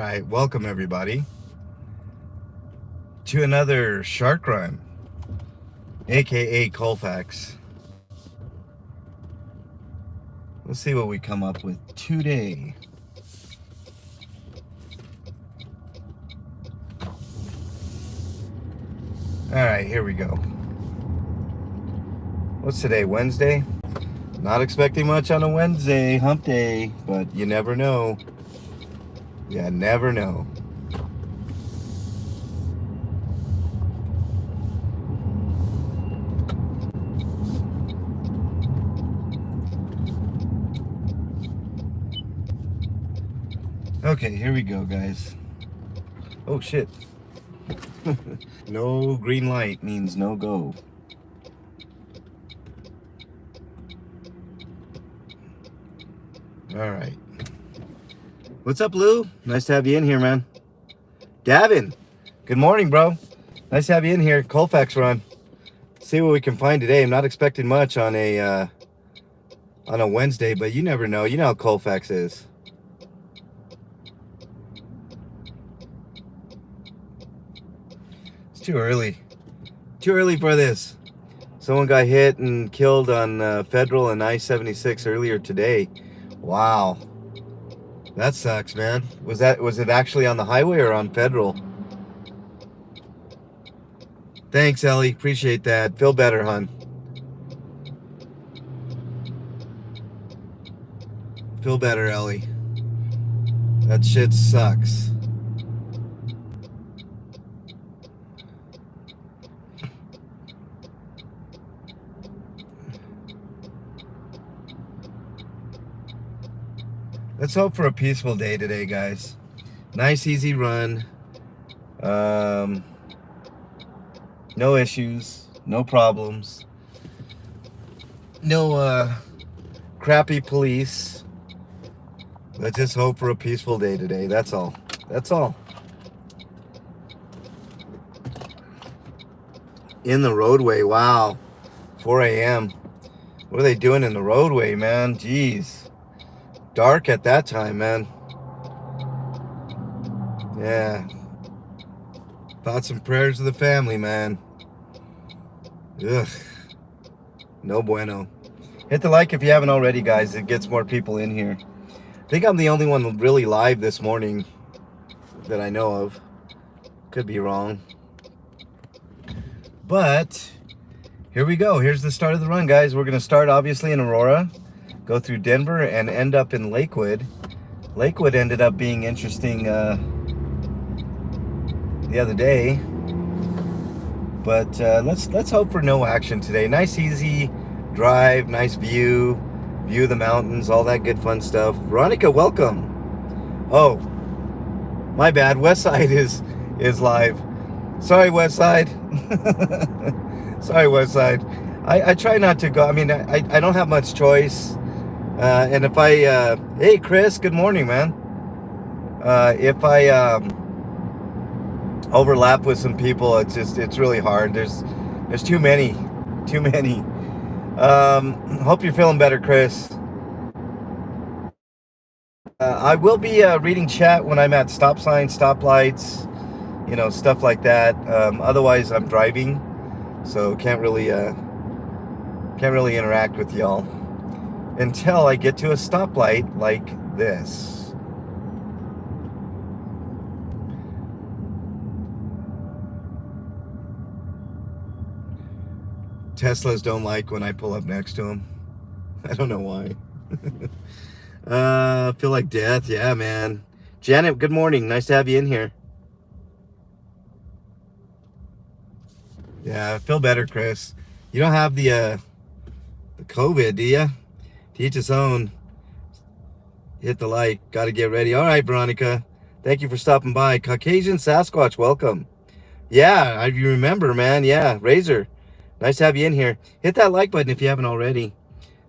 right, welcome everybody to another shark run, aka Colfax. Let's see what we come up with today. All right, here we go. What's today, Wednesday? Not expecting much on a Wednesday, hump day, but you never know. You never know. Okay, here we go, guys. Oh, shit. No green light means no go. All right. What's up, Lou? Nice to have you in here, man. Gavin, good morning, bro. Nice to have you in here. Colfax run. See what we can find today. I'm not expecting much on a Wednesday, but you never know. You know how Colfax is. It's too early. Too early for this. Someone got hit and killed on Federal and I-76 earlier today. Wow. That sucks, man. Was it actually on the highway or on Federal? Thanks, Ellie. Appreciate that. Feel better, hon. Feel better, Ellie. That shit sucks. Let's hope for a peaceful day today, guys. Nice, easy run. No issues, no problems. No crappy police. Let's just hope for a peaceful day today. That's all. That's all. In the roadway, wow. 4 a.m. What are they doing in the roadway, man? Jeez. Dark at that time, man. Yeah. Thoughts and prayers to the family, man. Ugh. No bueno. Hit the like if you haven't already, guys. It gets more people in here. I think I'm the only one really live this morning that I know of. Could be wrong. But here we go. Here's the start of the run, guys. We're going to start obviously in Aurora, go through Denver, and end up in Lakewood. Lakewood ended up being interesting the other day. But let's hope for no action today. Nice, easy drive, nice view of the mountains, all that good fun stuff. Veronica, welcome. Oh, my bad. Westside is live. Sorry, Westside. Sorry, Westside. I try not to go. I mean, I don't have much choice. And if I, hey, Chris, good morning, man. If I overlap with some people, it's really hard. There's too many. Hope you're feeling better, Chris. I will be reading chat when I'm at stop signs, stoplights, stuff like that. Otherwise, I'm driving, so can't really interact with y'all until I get to a stoplight like this. Teslas don't like when I pull up next to them. I don't know why. Feel like death. Yeah, man. Janet, good morning. Nice to have you in here. Yeah, feel better, Chris. You don't have the COVID, do you? To each his own. Hit the like. Got to get ready. All right, Veronica. Thank you for stopping by. Caucasian Sasquatch, welcome. Yeah, you remember, man. Yeah, Razor. Nice to have you in here. Hit that like button if you haven't already.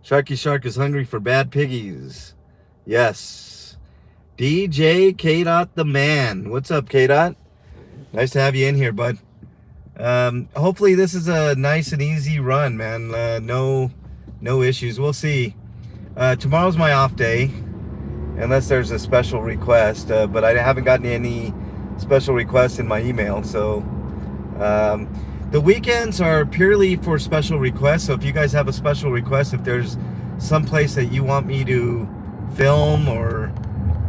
Sharky Shark is hungry for bad piggies. Yes. DJ K-Dot the man. What's up, K-Dot? Nice to have you in here, bud. Hopefully this is a nice and easy run, man. No issues. We'll see. Tomorrow's my off day. unless there's a special request. But I haven't gotten any special requests in my email. So the weekends are purely for special requests. So if you guys have a special request, if there's some place that you want me to film, or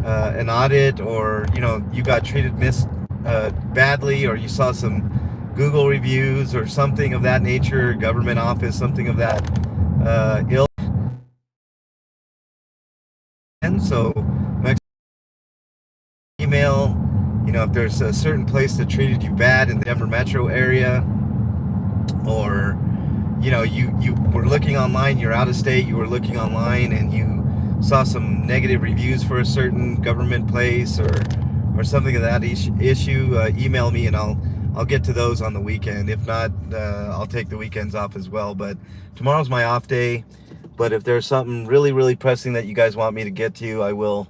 an audit, or you got treated badly, or you saw some Google reviews or something of that nature, government office, something of that ilk. And so my email, if there's a certain place that treated you bad in the Denver metro area, or you were looking online, you're out of state, you were looking online and you saw some negative reviews for a certain government place, or something of that issue, email me and I'll get to those on the weekend. If not, I'll take the weekends off as well. But tomorrow's my off day. But if there's something really, really pressing that you guys want me to get to, I will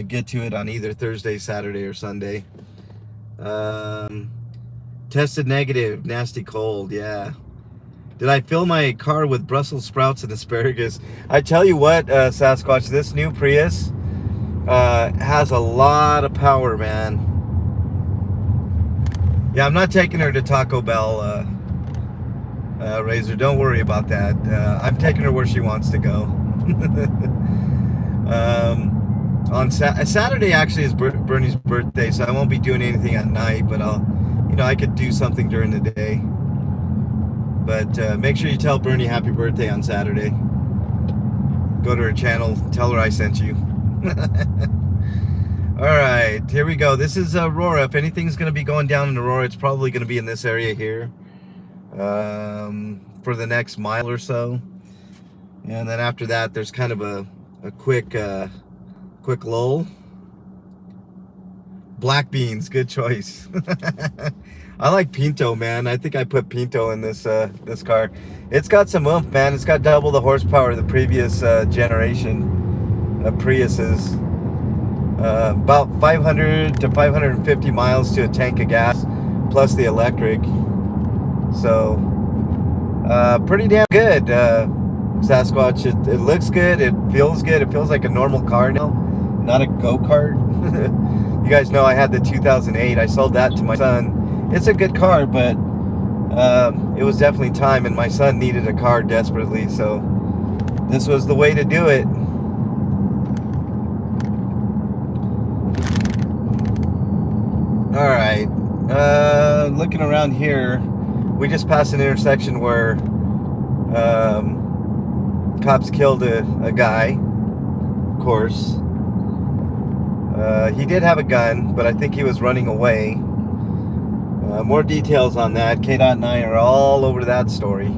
get to it on either Thursday, Saturday, or Sunday. Tested negative, nasty cold, yeah. Did I fill my car with Brussels sprouts and asparagus? I tell you what, Sasquatch, this new Prius has a lot of power, man. Yeah, I'm not taking her to Taco Bell, Razor. Don't worry about that. I'm taking her where she wants to go. On Saturday actually is Bernie's birthday, so I won't be doing anything at night, but I could do something during the day. But make sure you tell Bernie happy birthday on Saturday. Go to her channel, tell her I sent you. All right, here we go. This is Aurora. If anything's going to be going down in Aurora, it's probably going to be in this area here for the next mile or so. And then after that, there's kind of a quick lull. Black beans, good choice. I like Pinto, man. I think I put Pinto in this car. It's got some oomph, man. It's got double the horsepower of the previous generation of Priuses. About 500 to 550 miles to a tank of gas, plus the electric. So, pretty damn good, Sasquatch. It looks good. It feels good. It feels like a normal car now, not a go-kart. You guys know I had the 2008. I sold that to my son. It's a good car, but it was definitely time, and my son needed a car desperately, so this was the way to do it. All right, looking around here, we just passed an intersection where cops killed a guy, of course. He did have a gun, but I think he was running away. More details on that. KDOT and I are all over that story.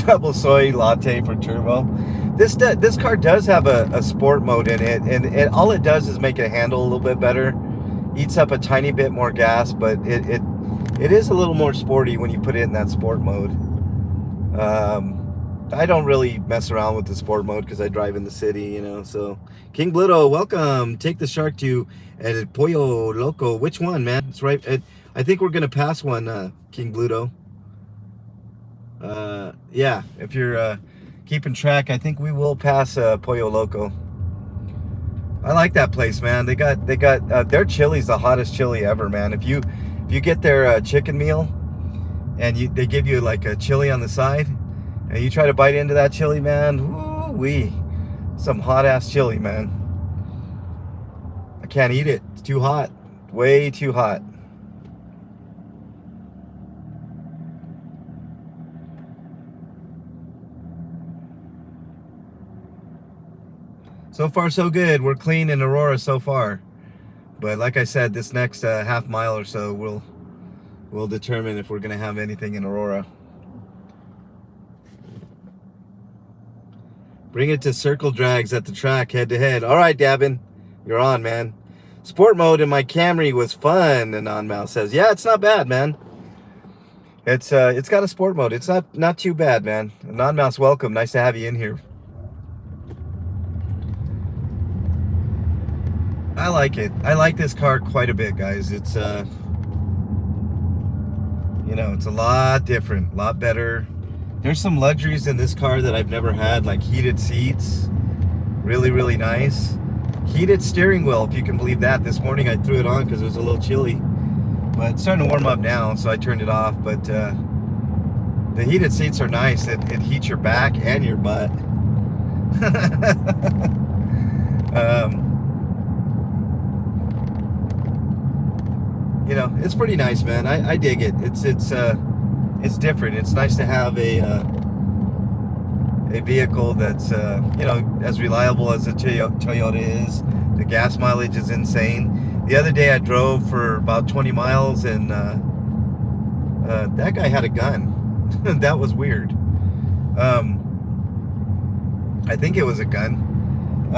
Double soy latte for turbo. This car does have a sport mode in it, and all it does is make it handle a little bit better. Eats up a tiny bit more gas, but it is a little more sporty when you put it in that sport mode. I don't really mess around with the sport mode because I drive in the city, so King Bluto, welcome. Take the shark to El Pollo Loco. Which one, man? It's right I think we're gonna pass one, King Bluto. Yeah, if you're keeping track, I think we will pass Pollo Loco. I like that place, man. They got their chili's the hottest chili ever, man. If you get their chicken meal and they give you like a chili on the side, and you try to bite into that chili, man, woo-wee, some hot ass chili, man. I can't eat it. It's too hot. Way too hot. So far, so good. We're clean in Aurora so far. But like I said, this next half mile or so will determine if we're going to have anything in Aurora. Bring it to circle drags at the track, head to head. All right, Davin, you're on, man. Sport mode in my Camry was fun, Anon Mouse says. Yeah, it's not bad, man. It's got a sport mode. It's not too bad, man. Anon Mouse, welcome. Nice to have you in here. I like it. I like this car quite a bit, guys. It's it's a lot different, a lot better. There's some luxuries in this car that I've never had, like heated seats, really, really nice. Heated steering wheel, if you can believe that. This morning I threw it on because it was a little chilly, but it's starting to warm up now, so I turned it off. But the heated seats are nice. It heats your back and your butt. You know, it's pretty nice, man. I dig it. It's different. It's nice to have a vehicle that's you know, as reliable as a Toyota is. The gas mileage is insane. The other day I drove for about 20 miles and that guy had a gun. That was weird. I think it was a gun.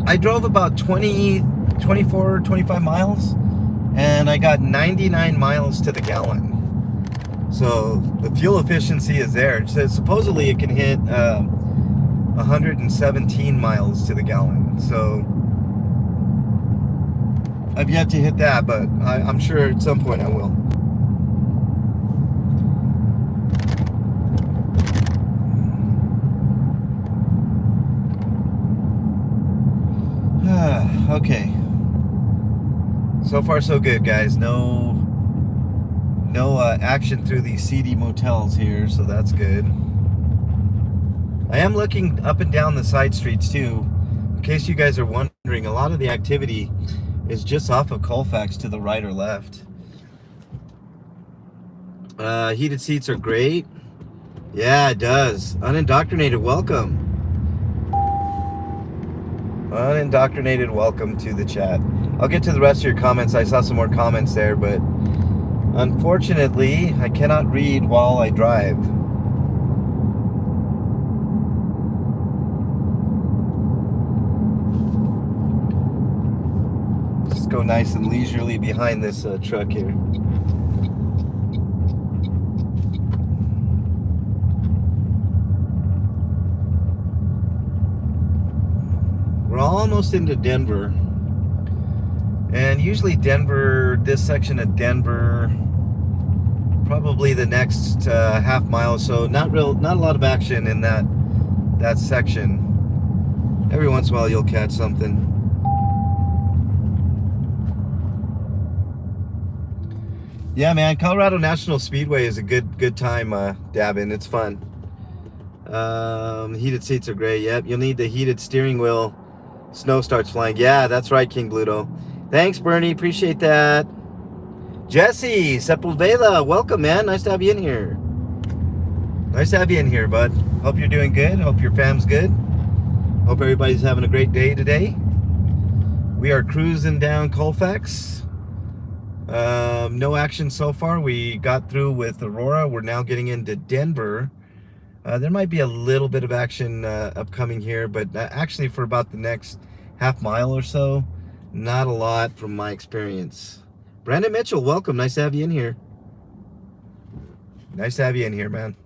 I drove about 24, 25 miles, and I got 99 miles to the gallon. So the fuel efficiency is there. It says supposedly it can hit 117 miles to the gallon. So I've yet to hit that, but I'm sure at some point I will. Okay. So far so good, guys. No action through these seedy motels here, so that's good. I am looking up and down the side streets too. In case you guys are wondering, a lot of the activity is just off of Colfax to the right or left. Heated seats are great. Yeah, it does. Unindoctrinated, welcome. Unindoctrinated, welcome to the chat. I'll get to the rest of your comments. I saw some more comments there, but unfortunately, I cannot read while I drive. Just go nice and leisurely behind this truck here. We're almost into Denver. And usually Denver, this section of Denver, probably the next half mile or so, not a lot of action in that section. Every once in a while you'll catch something. Yeah, man, Colorado National Speedway is a good time dabbing. It's fun. Heated seats are great. Yep, you'll need the heated steering wheel. Snow starts flying. Yeah, that's right, King Bluto. Thanks, Bernie. Appreciate that. Jesse Sepulveda, welcome, man. Nice to have you in here. Nice to have you in here, bud. Hope you're doing good. Hope your fam's good. Hope everybody's having a great day today. We are cruising down Colfax. No action so far. We got through with Aurora. We're now getting into Denver. There might be a little bit of action upcoming here, but actually for about the next half mile or so, not a lot from my experience. Brandon Mitchell, welcome. Nice to have you in here. Nice to have you in here, man.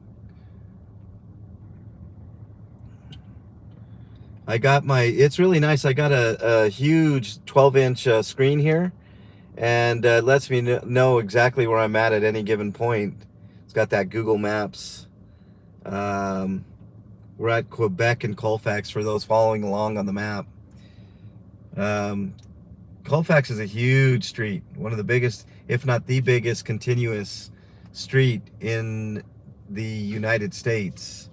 I got it's really nice. I got a huge 12-inch screen here, and it lets me know exactly where I'm at any given point. It's got that Google Maps. We're at Quebec and Colfax for those following along on the map. Colfax is a huge street, one of the biggest, if not the biggest, continuous street in the United States.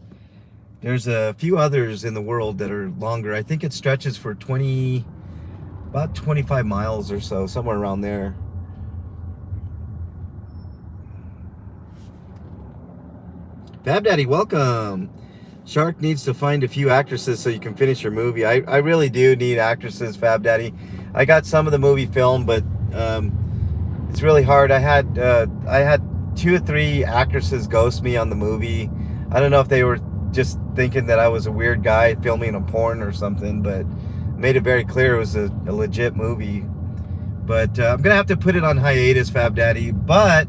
There's a few others in the world that are longer. I think it stretches for about 25 miles or so, somewhere around there. Fab Daddy, welcome. Shark needs to find a few actresses so you can finish your movie. I really do need actresses, Fab Daddy. I got some of the movie filmed, but it's really hard. I had 2 or 3 actresses ghost me on the movie. I don't know if they were just thinking that I was a weird guy filming a porn or something, but made it very clear it was a legit movie. But I'm gonna have to put it on hiatus, Fab Daddy. But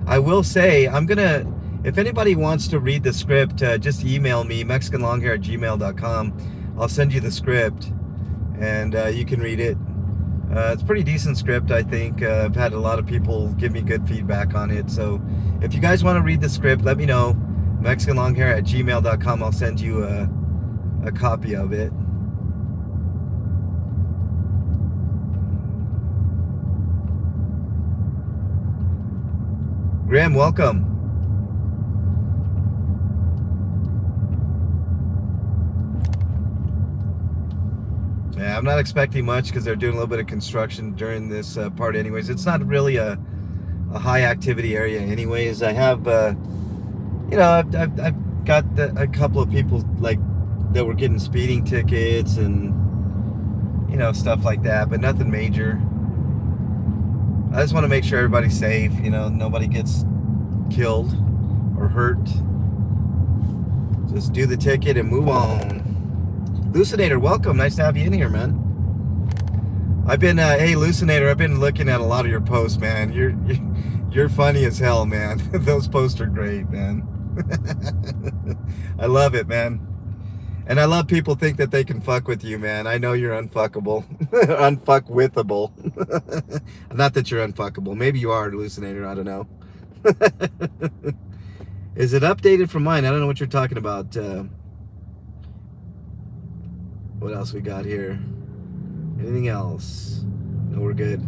I will say, if anybody wants to read the script, just email me, mexicanlonghair@gmail.com. I'll send you the script, and you can read it. It's a pretty decent script, I think. I've had a lot of people give me good feedback on it. So if you guys want to read the script, let me know. MexicanLonghair@gmail.com. I'll send you a copy of it. Graham, welcome. Yeah, I'm not expecting much because they're doing a little bit of construction during this part anyways. It's not really a high activity area anyways. I have, you know, I've got a couple of people like that were getting speeding tickets and, you know, stuff like that, but nothing major. I just want to make sure everybody's safe, you know, nobody gets killed or hurt. Just do the ticket and move on. Lucinator, welcome. Nice to have you in here, man. I've been, hey, Lucinator, I've been looking at a lot of your posts, man. You're funny as hell, man. Those posts are great, man. I love it, man. And I love people think that they can fuck with you, man. I know you're unfuckable. Unfuckwithable. Not that you're unfuckable. Maybe you are, Lucinator. I don't know. Is it updated from mine? I don't know what you're talking about. What else we got here? Anything else? No, we're good.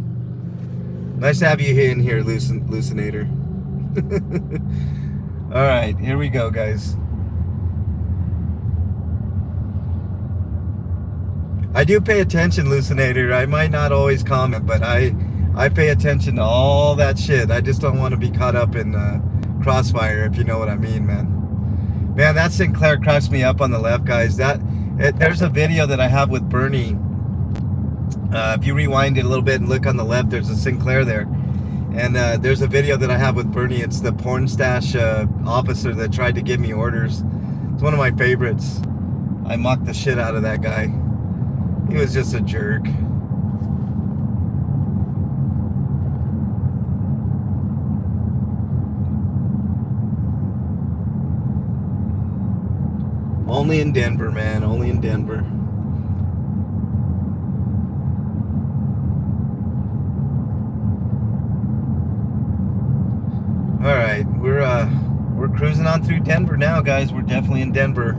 Nice to have you in here, Lucinator. All right, here we go, guys. I do pay attention, Lucinator. I might not always comment, but I pay attention to all that shit. I just don't want to be caught up in crossfire, if you know what I mean, man. Man, that Sinclair cracks me up on the left, guys. There's a video that I have with Bernie. If you rewind it a little bit and look on the left, there's a Sinclair there. And there's a video that I have with Bernie. It's the porn stash officer that tried to give me orders. It's one of my favorites. I mocked the shit out of that guy. He was just a jerk. Only in Denver, man. Only in Denver. All right, we're cruising on through Denver now, guys. We're definitely in Denver.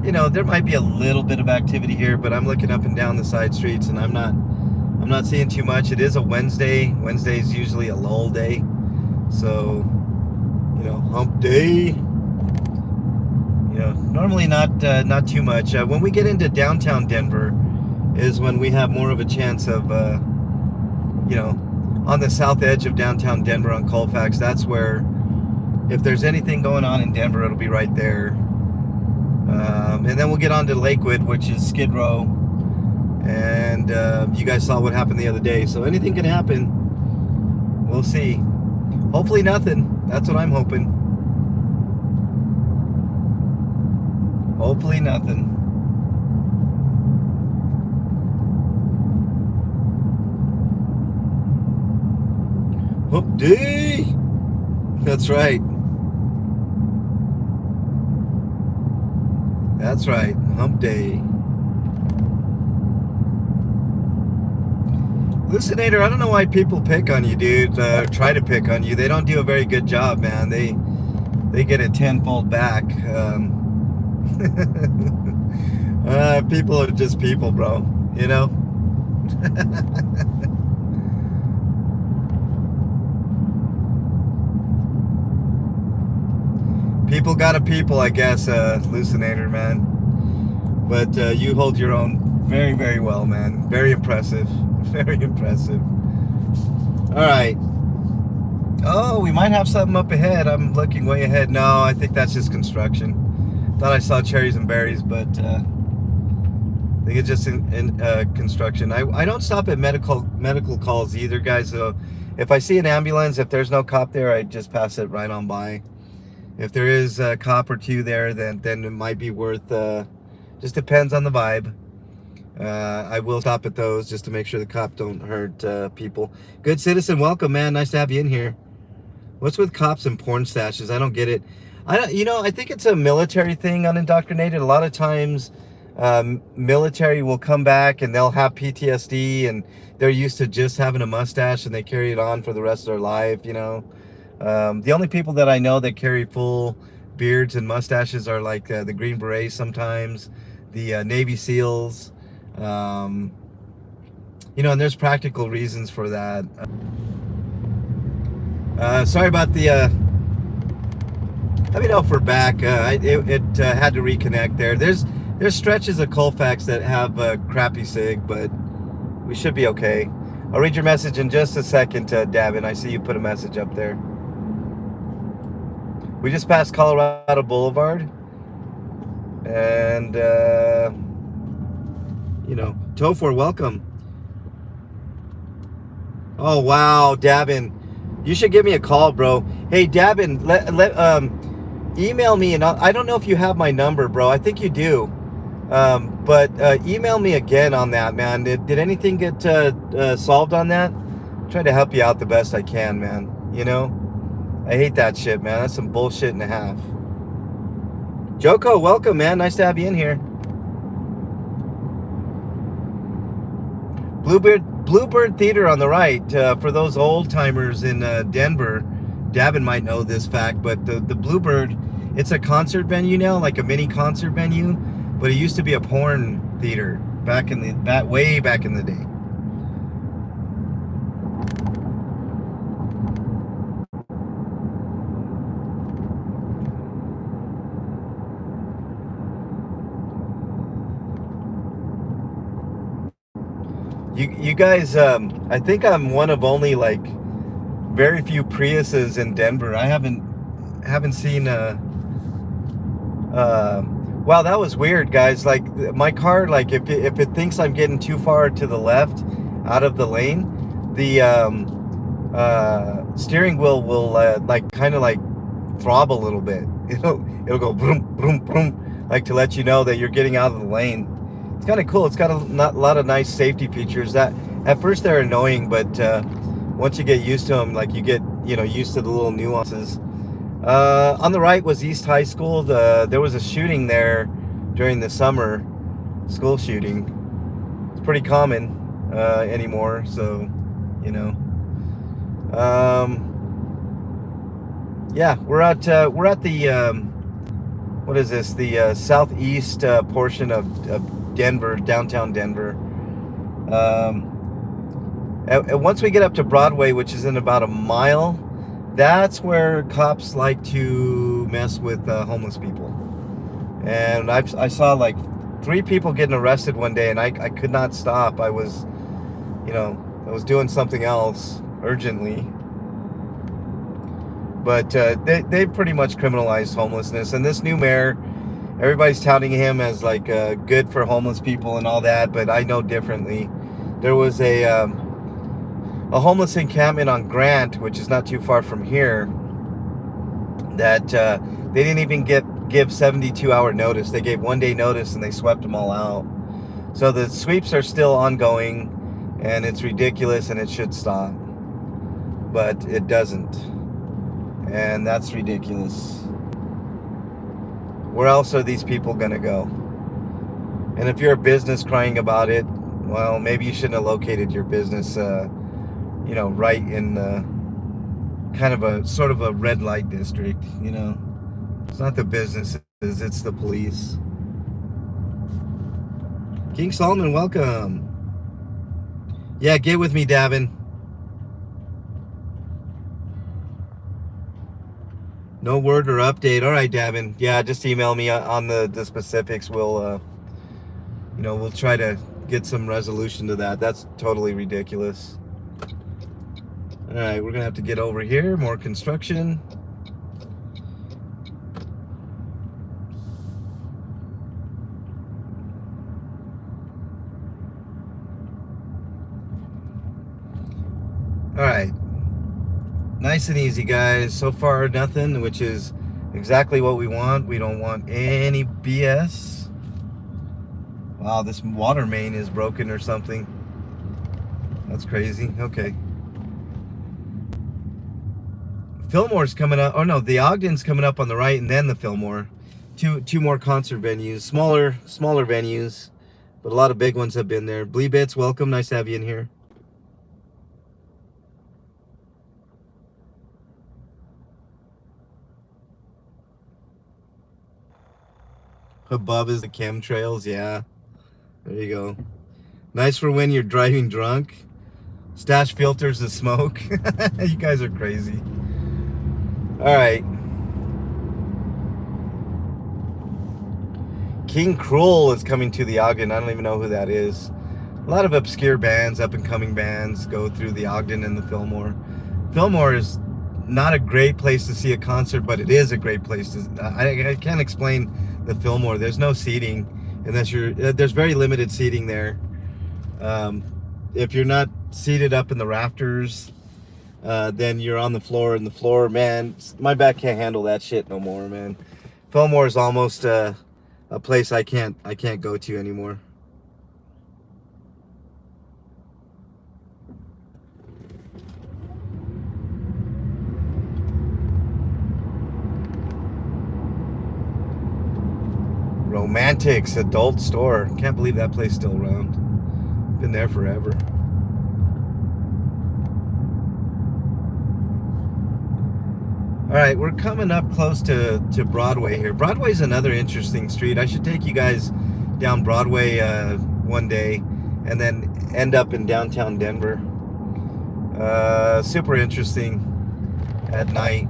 You know, there might be a little bit of activity here, but I'm looking up and down the side streets, and I'm not seeing too much. It is a Wednesday. Wednesday is usually a lull day, so you know, hump day. You know, normally not too much. When we get into downtown Denver, is when we have more of a chance of, you know, on the south edge of downtown Denver on Colfax. That's where, if there's anything going on in Denver, it'll be right there. And then we'll get on to Lakewood, which is Skid Row. And you guys saw what happened the other day. So anything can happen. We'll see. Hopefully nothing. That's what I'm hoping. Hopefully nothing. Hump day. That's right. That's right. Hump day. Lucinator, I don't know why people pick on you, dude. Try to pick on you. They don't do a very good job, man. They get it tenfold back. People are just people, bro. You know? People gotta people, I guess, Lucinator, man. But you hold your own very, very well, man. Very impressive. Very impressive. Alright. Oh, we might have something up ahead. I'm looking way ahead. No, I think that's just construction. Thought I saw cherries and berries, but I think it's just in construction. I don't stop at medical calls either, guys. So if I see an ambulance, if there's no cop there, I just pass it right on by. If there is a cop or two there, then it might be worth, just depends on the vibe. I will stop at those just to make sure the cop don't hurt people. Good Citizen, welcome, man. Nice to have you in here. What's with cops and porn stashes? I don't get it. You know, I think it's a military thing, unindoctrinated. A lot of times, military will come back and they'll have PTSD and they're used to just having a mustache and they carry it on for the rest of their life, you know. The only people that I know that carry full beards and mustaches are like the Green Berets sometimes, the Navy SEALs, you know, and there's practical reasons for that. Sorry about the, let me know if we're back. It had to reconnect there. There's stretches of Colfax that have crappy sig, but we should be okay. I'll read your message in just a second, Davin. I see you put a message up there. We just passed Colorado Boulevard. And, you know, Topher, welcome. Oh, wow, Davin. You should give me a call, bro. Hey, Davin, email me. And I don't know if you have my number, bro. I think you do. But email me again on that, man. Did anything get solved on that? I'm trying to help you out the best I can, man. You know? I hate that shit, man. That's some bullshit and a half. Joko, welcome, man. Nice to have you in here. Bluebird Theater on the right. For those old timers in Denver, Davin might know this fact, but the Bluebird, it's a concert venue now, like a mini concert venue, but it used to be a porn theater way back in the day. You guys, I think I'm one of only like very few Priuses in Denver. I haven't seen wow, that was weird, guys. Like my car, like if it thinks I'm getting too far to the left out of the lane, the steering wheel will like kind of like throb a little bit. It'll go boom boom boom, like to let you know that you're getting out of the lane. It's kind of cool. It's got a lot of nice safety features that at first they're annoying, but once you get used to them, like you get, you know, used to the little nuances. On the right was East High School. There was a shooting there during the summer, school shooting. It's pretty common anymore, so, you know. Yeah, we're at the what is this? The southeast portion of Denver, downtown Denver. And once we get up to Broadway, which is in about a mile, that's where cops like to mess with homeless people. And I saw like 3 people getting arrested one day, and I could not stop. I was, you know, I was doing something else urgently. But they pretty much criminalized homelessness. And this new mayor, everybody's touting him as like good for homeless people and all that, but I know differently. There was a homeless encampment on Grant, which is not too far from here, that they didn't even give 72-hour notice. They gave 1 day notice and they swept them all out. So the sweeps are still ongoing, and it's ridiculous, and it should stop, but it doesn't, and that's ridiculous. Where else are these people gonna go? And if you're a business crying about it, well, maybe you shouldn't have located your business, you know, right in kind of a sort of a red light district. You know, it's not the businesses, it's the police. King Solomon, welcome. Yeah, get with me, Davin. No word or update. All right, Davin. Yeah, just email me on the specifics. We'll, you know, we'll try to get some resolution to that. That's totally ridiculous. All right, we're gonna have to get over here. More construction. All right. Nice and easy, guys. So far, nothing, which is exactly what we want. We don't want any BS. Wow, this water main is broken or something. That's crazy. Okay. Fillmore's coming up. Oh, no, the Ogden's coming up on the right, and then the Fillmore. two more concert venues, smaller venues, but a lot of big ones have been there. Blee Bits, welcome. Nice to have you in here. Above is the chemtrails. Yeah, there you go. Nice for when you're driving drunk. Stash filters the smoke. You guys are crazy. All right. King Cruel is coming to the Ogden. I don't even know who that is. A lot of obscure bands, up and coming bands go through the Ogden and the Fillmore. Fillmore is not a great place to see a concert, but it is a great place to. I can't explain the Fillmore. There's no seating unless you're. There's very limited seating there. If you're not seated up in the rafters, then you're on the floor. And the floor, man, my back can't handle that shit no more, man. Fillmore is almost a place I can't go to anymore. Romantics adult store. Can't believe that place is still around. Been there forever. All right, we're coming up close to Broadway here. Broadway's another interesting street. I should take you guys down Broadway one day and then end up in downtown Denver. Super interesting at night.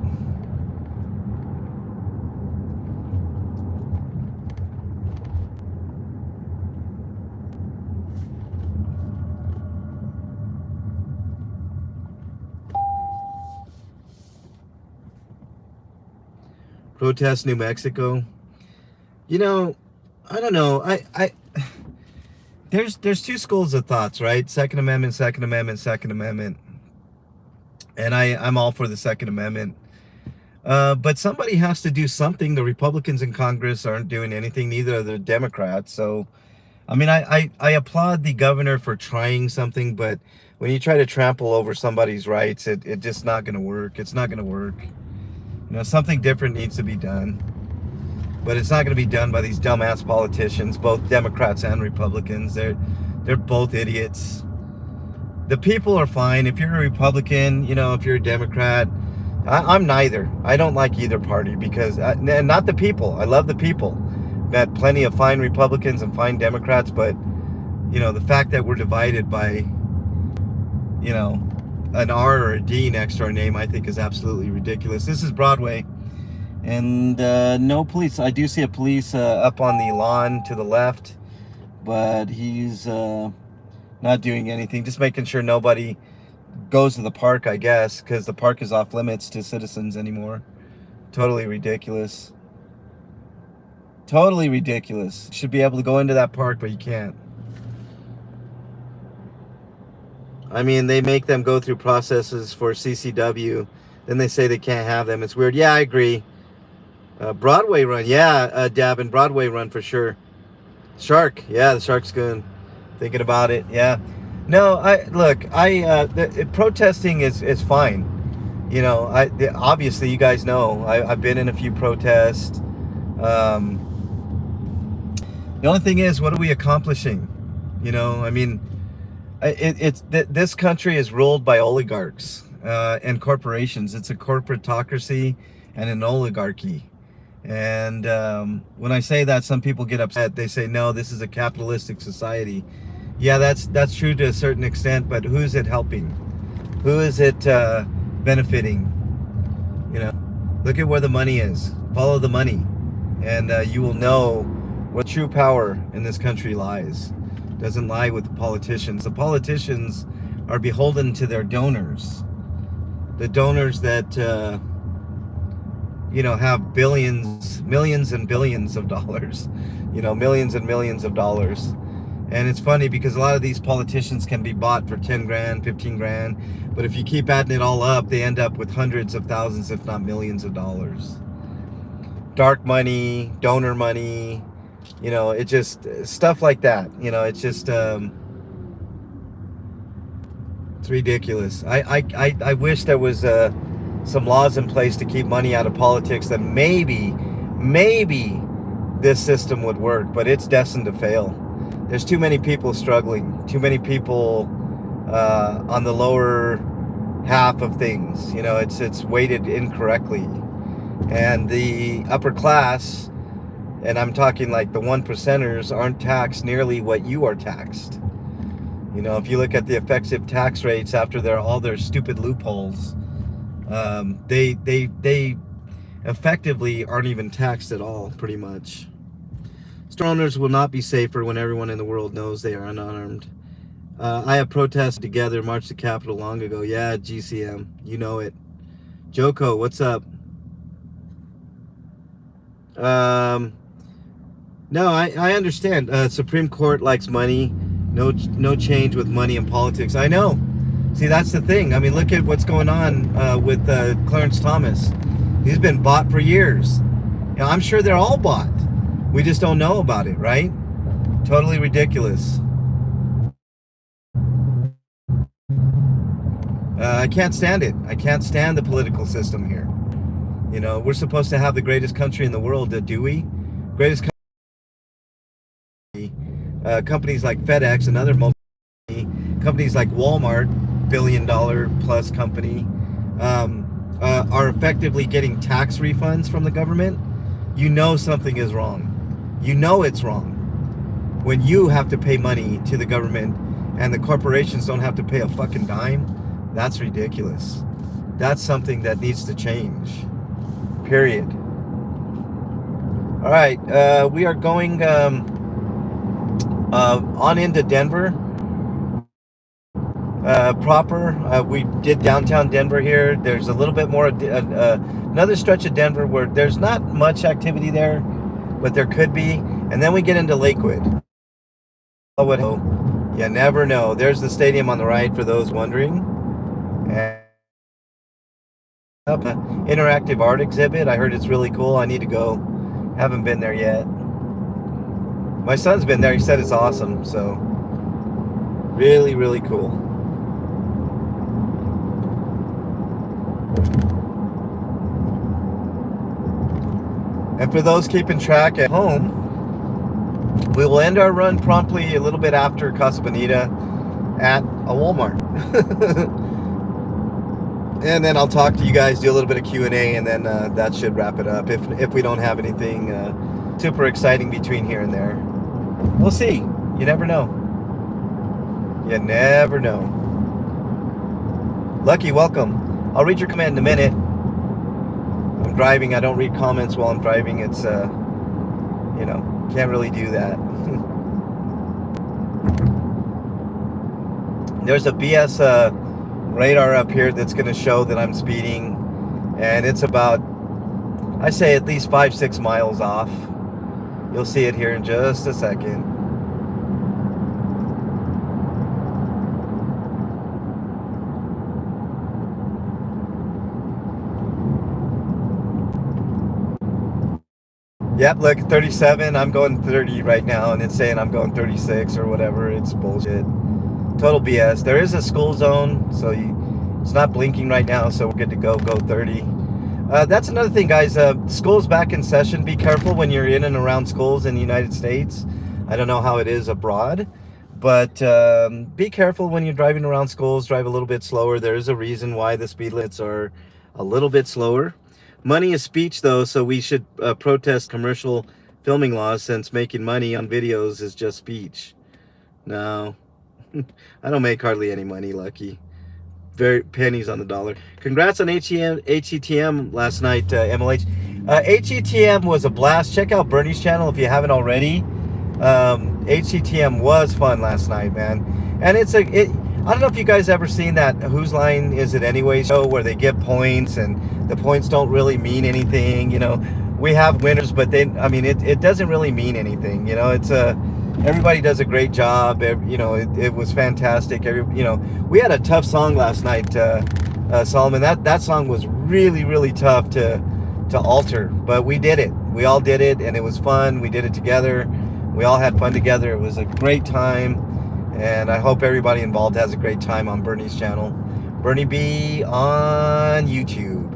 Protest New Mexico. You know, I don't know. There's two schools of thoughts, right? Second Amendment, Second Amendment, Second Amendment. And I'm all for the Second Amendment. But somebody has to do something. The Republicans in Congress aren't doing anything, neither are the Democrats. So, I mean, I applaud the governor for trying something, but when you try to trample over somebody's rights, it just not going to work. It's not going to work. You know, something different needs to be done. But it's not going to be done by these dumbass politicians, both Democrats and Republicans. They're both idiots. The people are fine. If you're a Republican, you know, if you're a Democrat, I'm neither. I don't like either party because, not the people. I love the people. Met plenty of fine Republicans and fine Democrats, but, you know, the fact that we're divided by, you know, an R or a D next to our name, I think is absolutely ridiculous. This is Broadway, and no police. I do see a police up on the lawn to the left, but he's not doing anything, just making sure nobody goes to the park, I guess, because the park is off limits to citizens anymore. Totally ridiculous. Totally ridiculous. You should be able to go into that park, but you can't. I mean, they make them go through processes for CCW. Then they say they can't have them. It's weird. Yeah, I agree. Broadway run. Yeah, Davin, Broadway run for sure. Shark. Yeah, the Shark's good. Thinking about it. Yeah. No, protesting is fine. You know, obviously you guys know I've been in a few protests. The only thing is, what are we accomplishing? You know, I mean, this country is ruled by oligarchs and corporations. It's a corporatocracy and an oligarchy. And when I say that, some people get upset. They say, no, this is a capitalistic society. Yeah, that's true to a certain extent, but who's it helping? Who is it benefiting? You know, look at where the money is. Follow the money, and you will know what true power in this country lies. It doesn't lie with the politicians. The politicians are beholden to their donors. The donors that you know, have billions, millions and billions of dollars. You know, millions and millions of dollars. And it's funny because a lot of these politicians can be bought for 10 grand, 15 grand. But if you keep adding it all up, they end up with hundreds of thousands, if not millions of dollars. Dark money, donor money, you know, it just, stuff like that. You know, it's just, it's ridiculous. I wish there was some laws in place to keep money out of politics that maybe this system would work, but it's destined to fail. There's too many people struggling, too many people on the lower half of things. You know, it's weighted incorrectly, and the upper class, and I'm talking like the 1%ers, aren't taxed nearly what you are taxed. You know, if you look at the effective tax rates after all their stupid loopholes, they effectively aren't even taxed at all, pretty much. Store owners will not be safer when everyone in the world knows they are unarmed. I have protested together, marched to Capitol long ago. Yeah, GCM, you know it. Joko, what's up? No, I understand. Supreme Court likes money. No change with money and politics. I know. See, that's the thing. I mean, look at what's going on with Clarence Thomas. He's been bought for years. You know, I'm sure they're all bought. We just don't know about it, right? Totally ridiculous. I can't stand it. I can't stand the political system here. You know, we're supposed to have the greatest country in the world, do we? Greatest country. Companies like FedEx and other companies like Walmart, billion-dollar plus company, are effectively getting tax refunds from the government. You know something is wrong. You know it's wrong when you have to pay money to the government and the corporations don't have to pay a fucking dime. That's ridiculous. That's something that needs to change. Period. All right, we are going on into Denver proper. We did downtown Denver here. There's a little bit more, another stretch of Denver where there's not much activity there, but there could be. And then we get into Lakewood. You never know. There's the stadium on the right for those wondering. And interactive art exhibit. I heard it's really cool. I need to go. Haven't been there yet. My son's been there. He said it's awesome. So really, really cool. And for those keeping track at home, we will end our run promptly a little bit after Casa Bonita at a Walmart. And then I'll talk to you guys, do a little bit of Q&A, and then that should wrap it up if we don't have anything super exciting between here and there. We'll see. You never know. You never know. Lucky, welcome. I'll read your comment in a minute. I'm driving. I don't read comments while I'm driving. It's, you know, can't really do that. There's a BS radar up here that's going to show that I'm speeding, and it's about, I say, at least 5-6 miles off. You'll see it here in just a second. Yep, look, 37. I'm going 30 right now, and it's saying I'm going 36 or whatever. It's bullshit. Total BS. There is a school zone, so it's not blinking right now, so we're good to go 30. That's another thing, guys. School's back in session. Be careful when you're in and around schools in the United States. I don't know how it is abroad, but be careful when you're driving around schools. Drive a little bit slower. There is a reason why the speed limits are a little bit slower. Money is speech, though, so we should protest commercial filming laws, since making money on videos is just speech. No. I don't make hardly any money, Lucky. Very pennies on the dollar. Congrats on HETM last night, MLH. HETM was a blast. Check out Bernie's channel if you haven't already. HETM was fun last night, man. And I don't know if you guys ever seen that Whose Line Is It Anyway show where they get points and the points don't really mean anything. You know, we have winners, but it doesn't really mean anything. You know, it's everybody does a great job. You know, it was fantastic. You know, we had a tough song last night, Solomon. That song was really, really tough to alter, but we did it. We all did it, and it was fun. We did it together. We all had fun together. It was a great time, and I hope everybody involved has a great time on Bernie's channel. Bernie B on YouTube.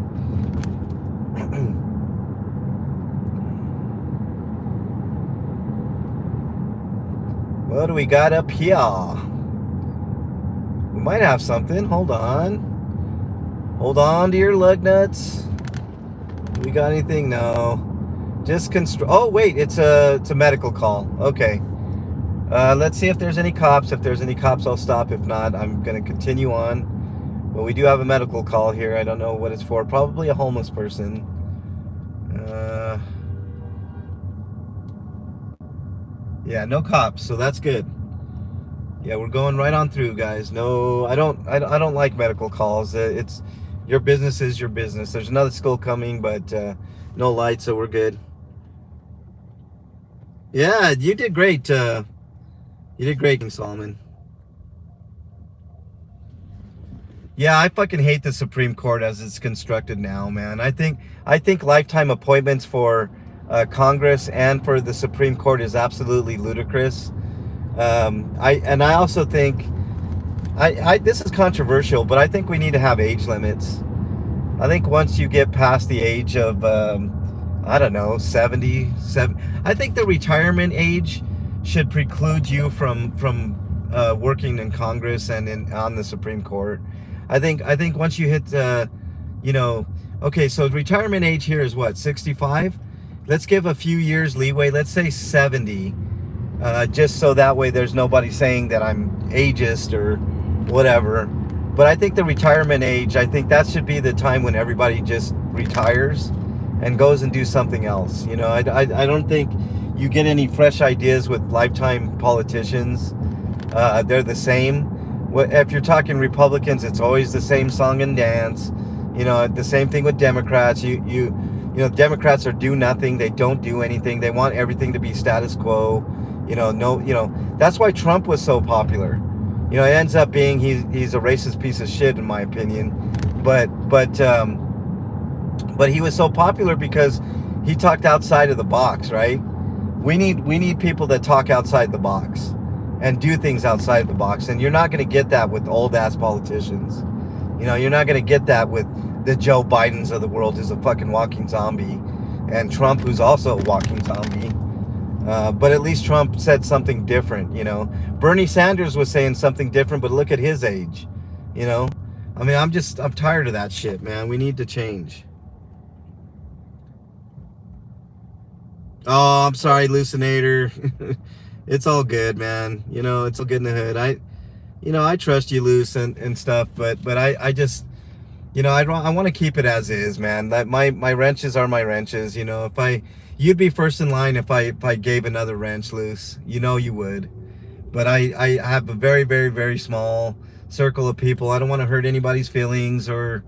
What do we got up here? We might have something. Hold on. Hold on to your lug nuts. Do we got anything? No. Just oh wait, it's a medical call. Okay. Let's see if there's any cops. If there's any cops, I'll stop. If not, I'm gonna continue on. But we do have a medical call here. I don't know what it's for. Probably a homeless person. Yeah, no cops, so that's good. Yeah, we're going right on through, guys. No, I don't like medical calls. It's your business is your business. There's another school coming, but no light, so we're good. Yeah, you did great. You did great, King Solomon. Yeah, I fucking hate the Supreme Court as it's constructed now, man. I think lifetime appointments for Congress and for the Supreme Court is absolutely ludicrous. I also think this is controversial, but I think we need to have age limits. I think once you get past the age of I don't know, 77, I think the retirement age should preclude you from working in Congress and on the Supreme Court. I think once you hit you know, okay, so retirement age here is what, 65? Let's give a few years leeway. Let's say 70, just so that way there's nobody saying that I'm ageist or whatever. But I think the retirement age, I think that should be the time when everybody just retires and goes and do something else. You know, I don't think you get any fresh ideas with lifetime politicians. They're the same. If you're talking Republicans, it's always the same song and dance. You know, the same thing with Democrats. You know, Democrats are do nothing. They don't do anything. They want everything to be status quo. You know, that's why Trump was so popular. You know, it ends up being he's a racist piece of shit in my opinion. But he was so popular because he talked outside of the box, right? We need people that talk outside the box and do things outside the box. And you're not going to get that with old ass politicians. You know, you're not going to get that with the Joe Bidens of the world, who's a fucking walking zombie, and Trump, who's also a walking zombie. But at least Trump said something different, you know. Bernie Sanders was saying something different, but look at his age, you know. I mean, I'm tired of that shit, man. We need to change. Oh, I'm sorry, Lucinator. It's all good, man. You know, it's all good in the hood. I trust you, Luce, and stuff, but I just, you know, I want to keep it as is, man. That my wrenches are my wrenches. You know, you'd be first in line if I gave another wrench, Luce. You know you would. But I have a very, very, very small circle of people. I don't want to hurt anybody's feelings or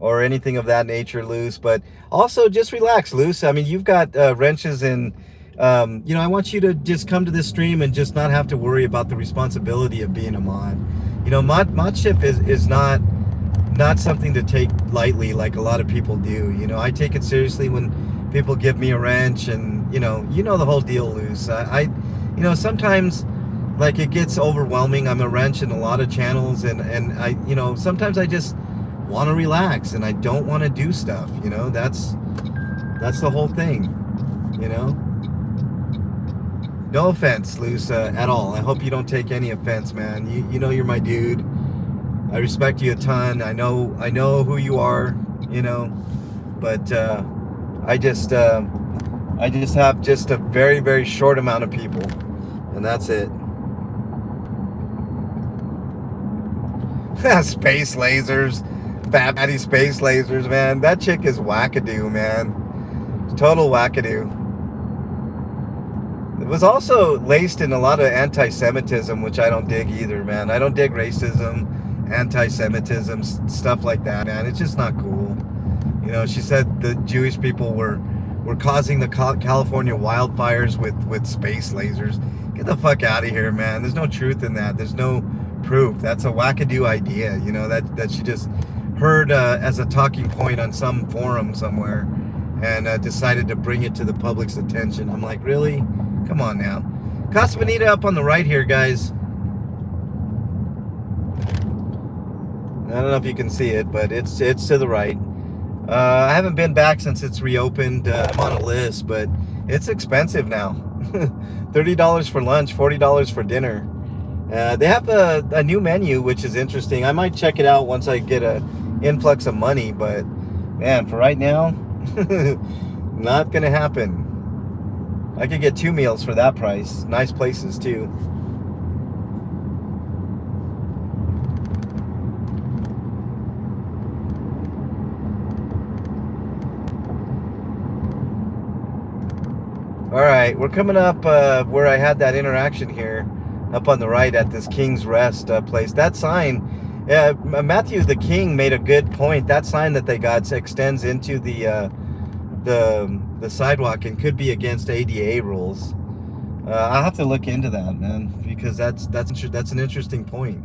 anything of that nature, Luce. But also just relax, Luce. I mean, you've got wrenches and, you know, I want you to just come to this stream and just not have to worry about the responsibility of being a mod. You know, modship is not something to take lightly like a lot of people do. You know, I take it seriously when people give me a wrench, and you know the whole deal, Luce. You know, sometimes like it gets overwhelming. I'm a wrench in a lot of channels, and I, you know, sometimes I just want to relax and I don't want to do stuff. You know, that's the whole thing. You know, no offense, Luce, at all. I hope you don't take any offense, man. You know you're my dude. I respect you a ton. I know who you are, you know, but I just have just a very, very short amount of people, and that's it. Space lasers, fatty space lasers, man. That chick is wackadoo, man. Total wackadoo. It was also laced in a lot of anti-Semitism, which I don't dig either, man. I don't dig racism, anti-Semitism, stuff like that, man. It's just not cool. You know, she said the Jewish people were causing the California wildfires with space lasers. Get the fuck out of here, man. There's no truth in that. There's no proof. That's a wackadoo idea, you know, that she just heard as a talking point on some forum somewhere, and decided to bring it to the public's attention. I'm like, really? Come on now. Casa Bonita up on the right here, guys. I don't know if you can see it, but it's to the right. I haven't been back since it's reopened. I'm on a list, but it's expensive now. $30 for lunch, $40 for dinner. They have a new menu, which is interesting. I might check it out once I get a influx of money, but man, for right now, not gonna happen. I could get 2 meals for that price. Nice places too. All right, we're coming up where I had that interaction here, up on the right at this King's Rest place. That sign, Matthew the King made a good point. That sign that they got extends into the sidewalk and could be against ADA rules. I'll have to look into that, man, because that's an interesting point.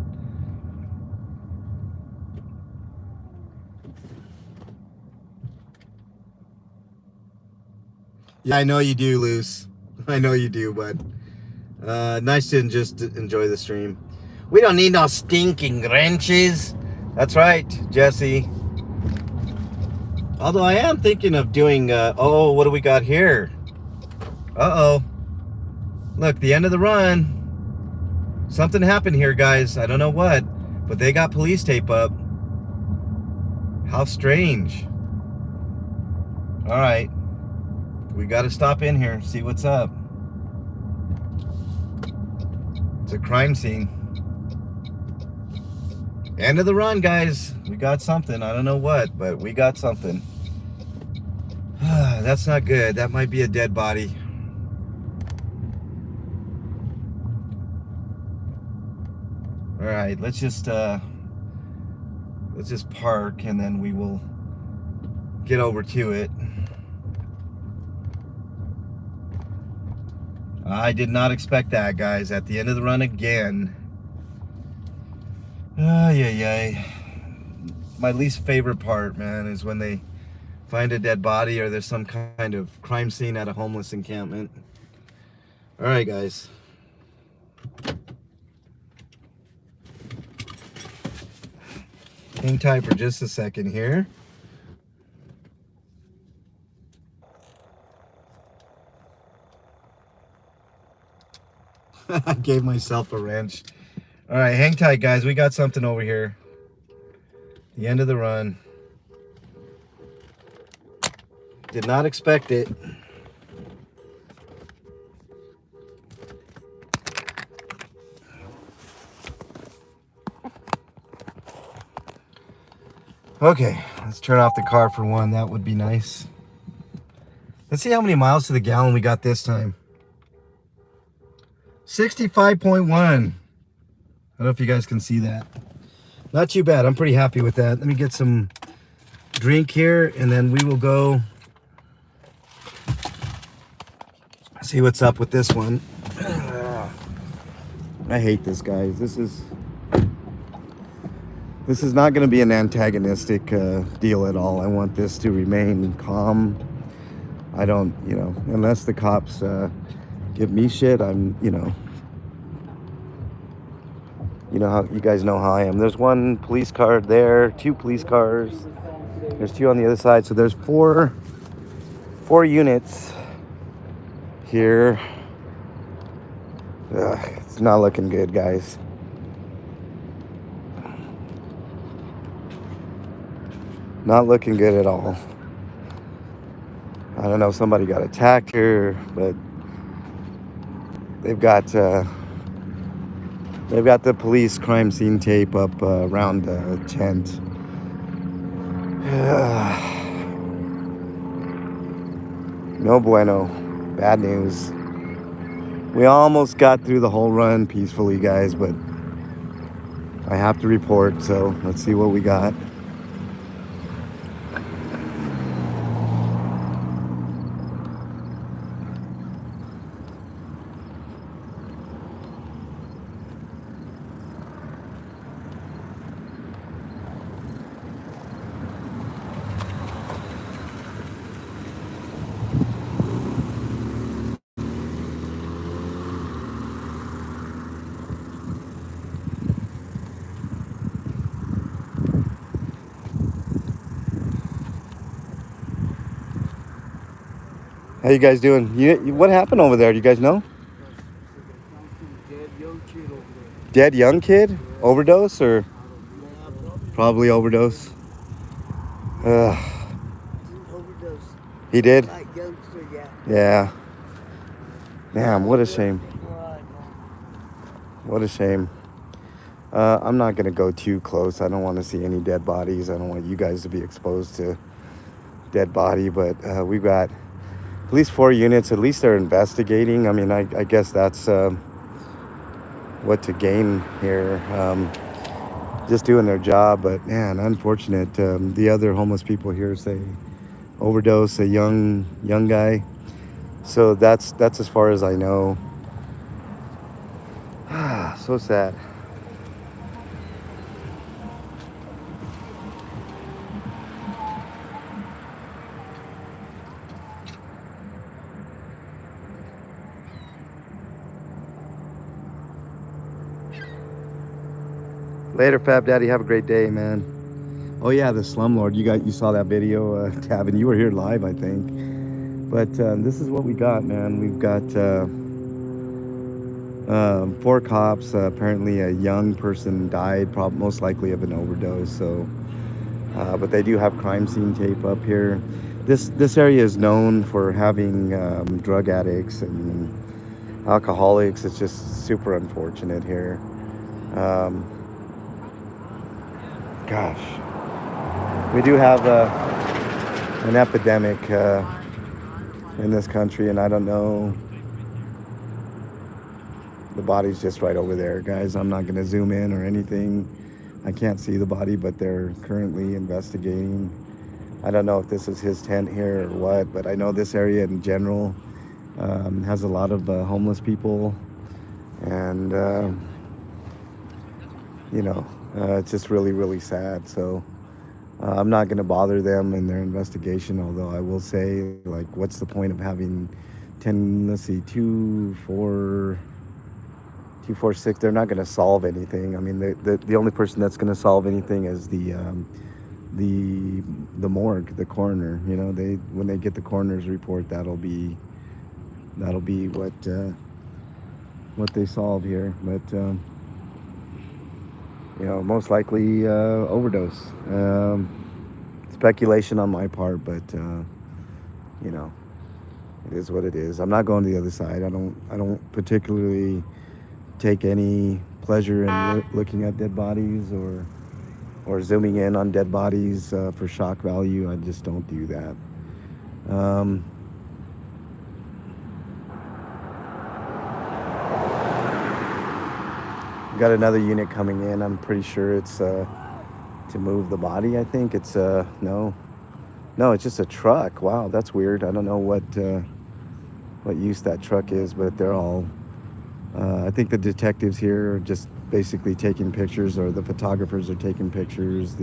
Yeah, I know you do, Luce. I know you do, but nice to just enjoy the stream. We don't need no stinking wrenches. That's right, Jesse. Although I am thinking of doing, oh, what do we got here? Uh-oh. Look, the end of the run. Something happened here, guys. I don't know what, but they got police tape up. How strange. All right. We got to stop in here, see what's up. It's a crime scene. End of the run, guys. We got something. I don't know what, but we got something. That's not good. That might be a dead body. All right, let's just park and then we will get over to it. I did not expect that, guys. At the end of the run again. Yeah. My least favorite part, man, is when they find a dead body or there's some kind of crime scene at a homeless encampment. All right, guys. Hang tight for just a second here. I gave myself a wrench. All right, hang tight, guys. We got something over here. The end of the run. Did not expect it. Okay, let's turn off the car for one. That would be nice. Let's see how many miles to the gallon we got this time. 65.1. I don't know if you guys can see that. Not too bad. I'm pretty happy with that. Let me get some drink here and then we will go see what's up with this one. I hate this, guys. This is not going to be an antagonistic deal at all. I want this to remain calm. I don't, unless the cops give me shit, I'm, how you guys know how I am. There's one police car there, 2 police cars. There's 2 on the other side, so there's 4 units here. It's not looking good, guys. Not looking good at all. I don't know if somebody got attacked here, but they've got the police crime scene tape up around the tent. No bueno. Bad news. We almost got through the whole run peacefully, guys, but I have to report, so let's see what we got. How you guys doing? What happened over there? Do you guys know? Dead young kid over there. Dead young kid? Yeah. Overdose or Yeah, probably probably overdose? overdose. He did? Like youngster, yeah. Yeah. Damn, what a shame. Right. What a shame. I'm not going to go too close. I don't want to see any dead bodies. I don't want you guys to be exposed to dead body, but we've got at least 4 units. At least they're investigating. I mean, I guess that's what to gain here. Just doing their job, but man, unfortunate. The other homeless people here say overdose, a young guy. So that's as far as I know. So sad. Later, Fab Daddy. Have a great day, man. Oh yeah, the slumlord. You saw that video, Tavin. You were here live, I think. But this is what we got, man. We've got 4 cops. Apparently, a young person died, probably most likely of an overdose. So, but they do have crime scene tape up here. This area is known for having drug addicts and alcoholics. It's just super unfortunate here. Um, Gosh, we do have an epidemic in this country, and I don't know. The body's just right over there, guys. I'm not going to zoom in or anything. I can't see the body, but they're currently investigating. I don't know if this is his tent here or what, but I know this area in general has a lot of homeless people, and it's just really, really sad. So I'm not going to bother them in their investigation, although I will say, like, what's the point of having 10, let's see, 2, 4, 6? They're not going to solve anything. I mean, the only person that's going to solve anything is the morgue, the coroner. You know, when they get the coroner's report, that'll be what they solve here. But most likely overdose. Speculation on my part, but it is what it is. I'm not going to the other side. I don't particularly take any pleasure in looking at dead bodies or zooming in on dead bodies for shock value. I just don't do that. Got another unit coming in. I'm pretty sure it's to move the body. I think it's no, it's just a truck. Wow, that's weird. I don't know what use that truck is, but they're all I think the detectives here are just basically taking pictures, or the photographers are taking pictures.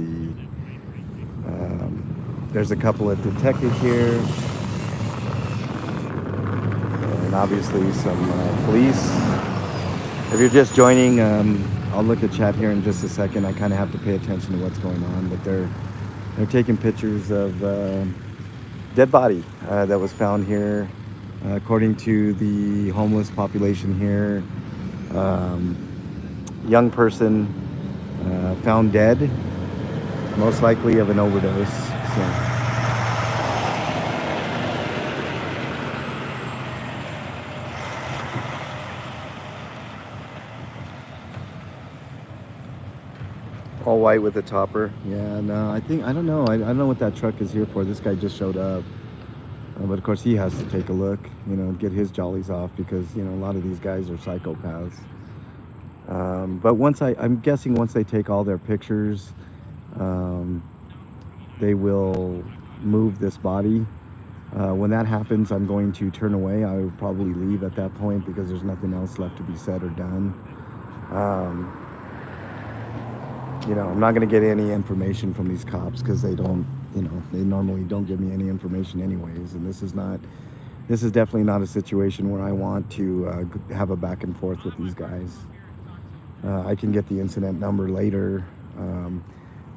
There's a couple of detectives here, and obviously some police. If you're just joining, I'll look at chat here in just a second. I kind of have to pay attention to what's going on, but they're taking pictures of dead body that was found here. According to the homeless population here, young person found dead, most likely of an overdose. So. All white with a topper. Yeah, no, I don't know. I don't know what that truck is here for. This guy just showed up. But of course he has to take a look, get his jollies off, because, a lot of these guys are psychopaths. But I'm guessing once they take all their pictures, they will move this body. When that happens, I'm going to turn away. I will probably leave at that point because there's nothing else left to be said or done. I'm not going to get any information from these cops because they don't, they normally don't give me any information anyways. And this is definitely not a situation where I want to have a back and forth with these guys. I can get the incident number later.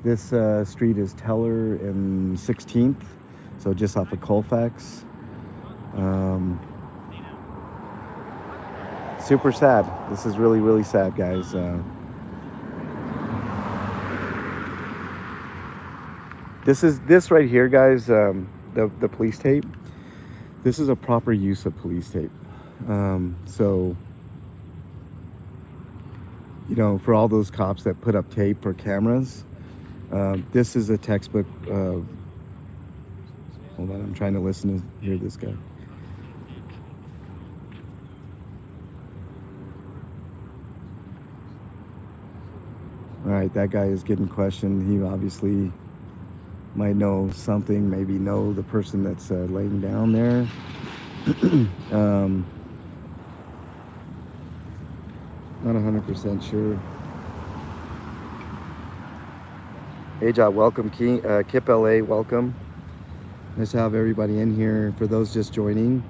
This street is Teller and 16th, so just off of Colfax. Super sad. This is really, really sad, guys. This right here, guys. The police tape. This is a proper use of police tape. So, you know, for all those cops that put up tape for cameras, this is a textbook. Hold on, I'm trying to listen to hear this guy. All right, that guy is getting questioned. He obviously might know something, maybe know the person that's laying down there. Not 100% sure. Hey, Jot, welcome. Kip LA, welcome. Nice to have everybody in here. For those just joining,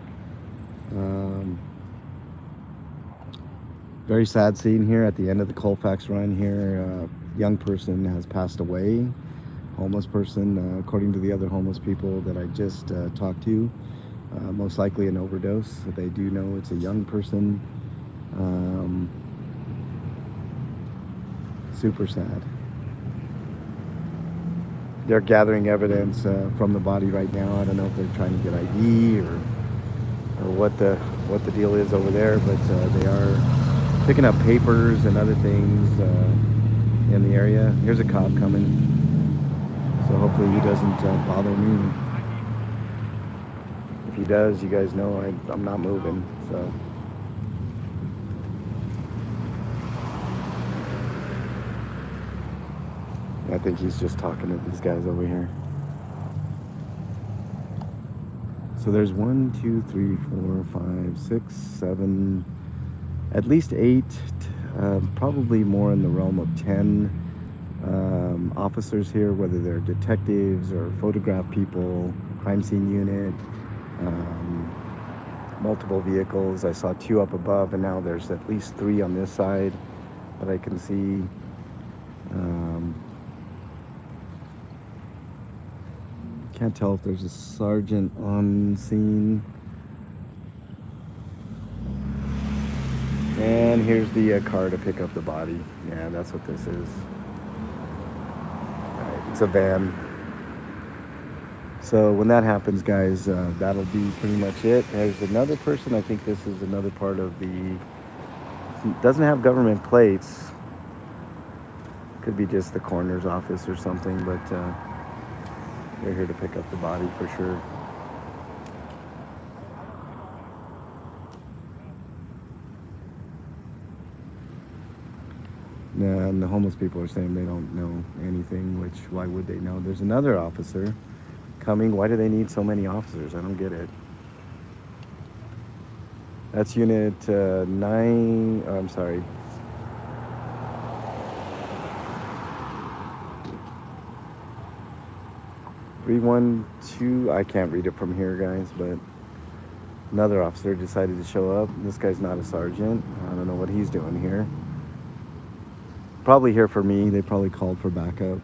very sad scene here at the end of the Colfax run here. Young person has passed away. Homeless person, according to the other homeless people that I just talked to. Most likely an overdose. They do know it's a young person. Super sad. They're gathering evidence from the body right now. I don't know if they're trying to get ID or what the deal is over there, but they are picking up papers and other things in the area. Here's a cop coming, so hopefully he doesn't bother me. If he does, you guys know I'm not moving. So. I think he's just talking to these guys over here. So there's 1, 2, 3, 4, 5, 6, 7, at least 8, probably more in the realm of 10 officers here, whether they're detectives or photograph people, crime scene unit, multiple vehicles. I saw 2 up above, and now there's at least 3 on this side that I can see. Can't tell if there's a sergeant on scene. And here's the car to pick up the body. Yeah, that's what this is. All right, it's a van. So when that happens, guys, that'll be pretty much it. There's another person. I think this is another part of the... Doesn't have government plates. Could be just the coroner's office or something, but... they're here to pick up the body for sure. Yeah, and the homeless people are saying they don't know anything, which why would they know? There's another officer coming. Why do they need so many officers? I don't get it. That's unit 9. Oh, I'm sorry. I can't read it from here, guys, but another officer decided to show up. This guy's not a sergeant. I don't know what he's doing here. Probably here for me. They probably called for backup.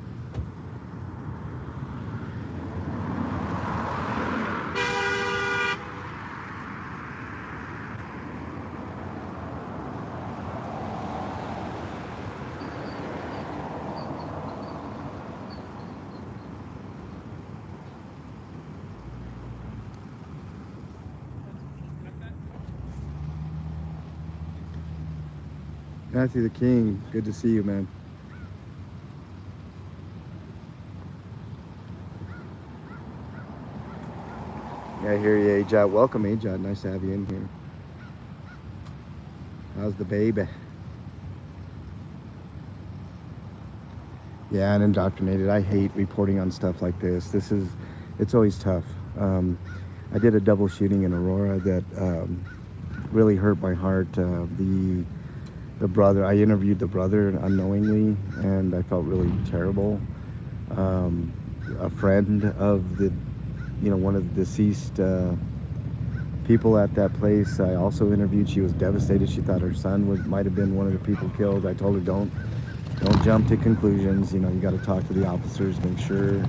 Matthew the King, good to see you, man. Yeah, I hear you, Ajad. Welcome, Ajad. Nice to have you in here. How's the baby? Yeah, and indoctrinated. I hate reporting on stuff like this. It's always tough. I did a double shooting in Aurora that really hurt my heart. The brother, I interviewed the brother unknowingly, and I felt really terrible. A friend of one of the deceased people at that place, I also interviewed. She was devastated. She thought her son might have been one of the people killed. I told her, don't jump to conclusions. You got to talk to the officers, make sure,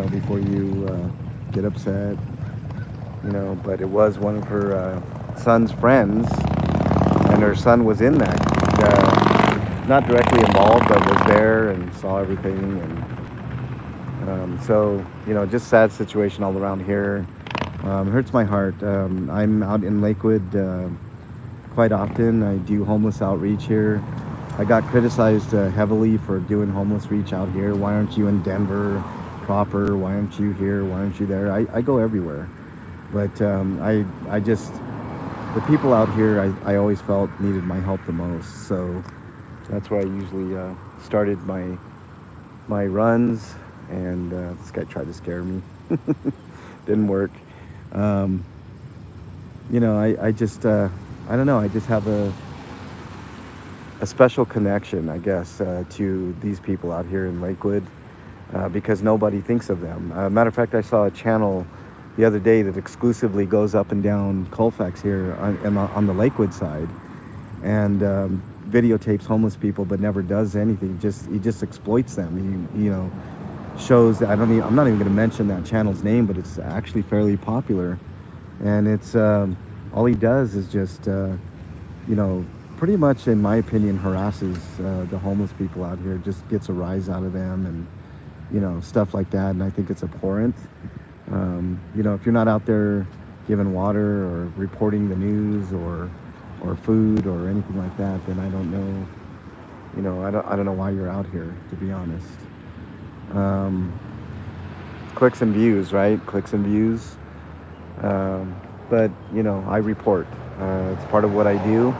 before you get upset. you know, but it was one of her son's friends, and her son was in that, not directly involved, but was there and saw everything, and so, you know, just sad situation all around here. Hurts my heart. I'm out in Lakewood quite often. I do homeless outreach here. I got criticized heavily for doing homeless reach out here. Why aren't you in Denver proper? Why aren't you here? Why aren't you there? I go everywhere. But I just, the people out here I always felt needed my help the most. So that's where I usually started my runs. And this guy tried to scare me. Didn't work. You know, I just, I don't know, I just have a special connection, I guess, to these people out here in Lakewood because nobody thinks of them. Matter of fact, I saw a channel the other day that exclusively goes up and down Colfax here on the Lakewood side and videotapes homeless people but never does anything. He just exploits them. He, you know, shows that I'm not even going to mention that channel's name, but it's actually fairly popular. And it's all he does is just you know, pretty much in my opinion harasses the homeless people out here, just gets a rise out of them and, you know, stuff like that. And I think it's abhorrent. You know, if you're not out there giving water or reporting the news or food or anything like that, then I don't know, you know, I don't know why you're out here, to be honest. Clicks and views, right? Clicks and views. But, you know, I report. It's part of what I do,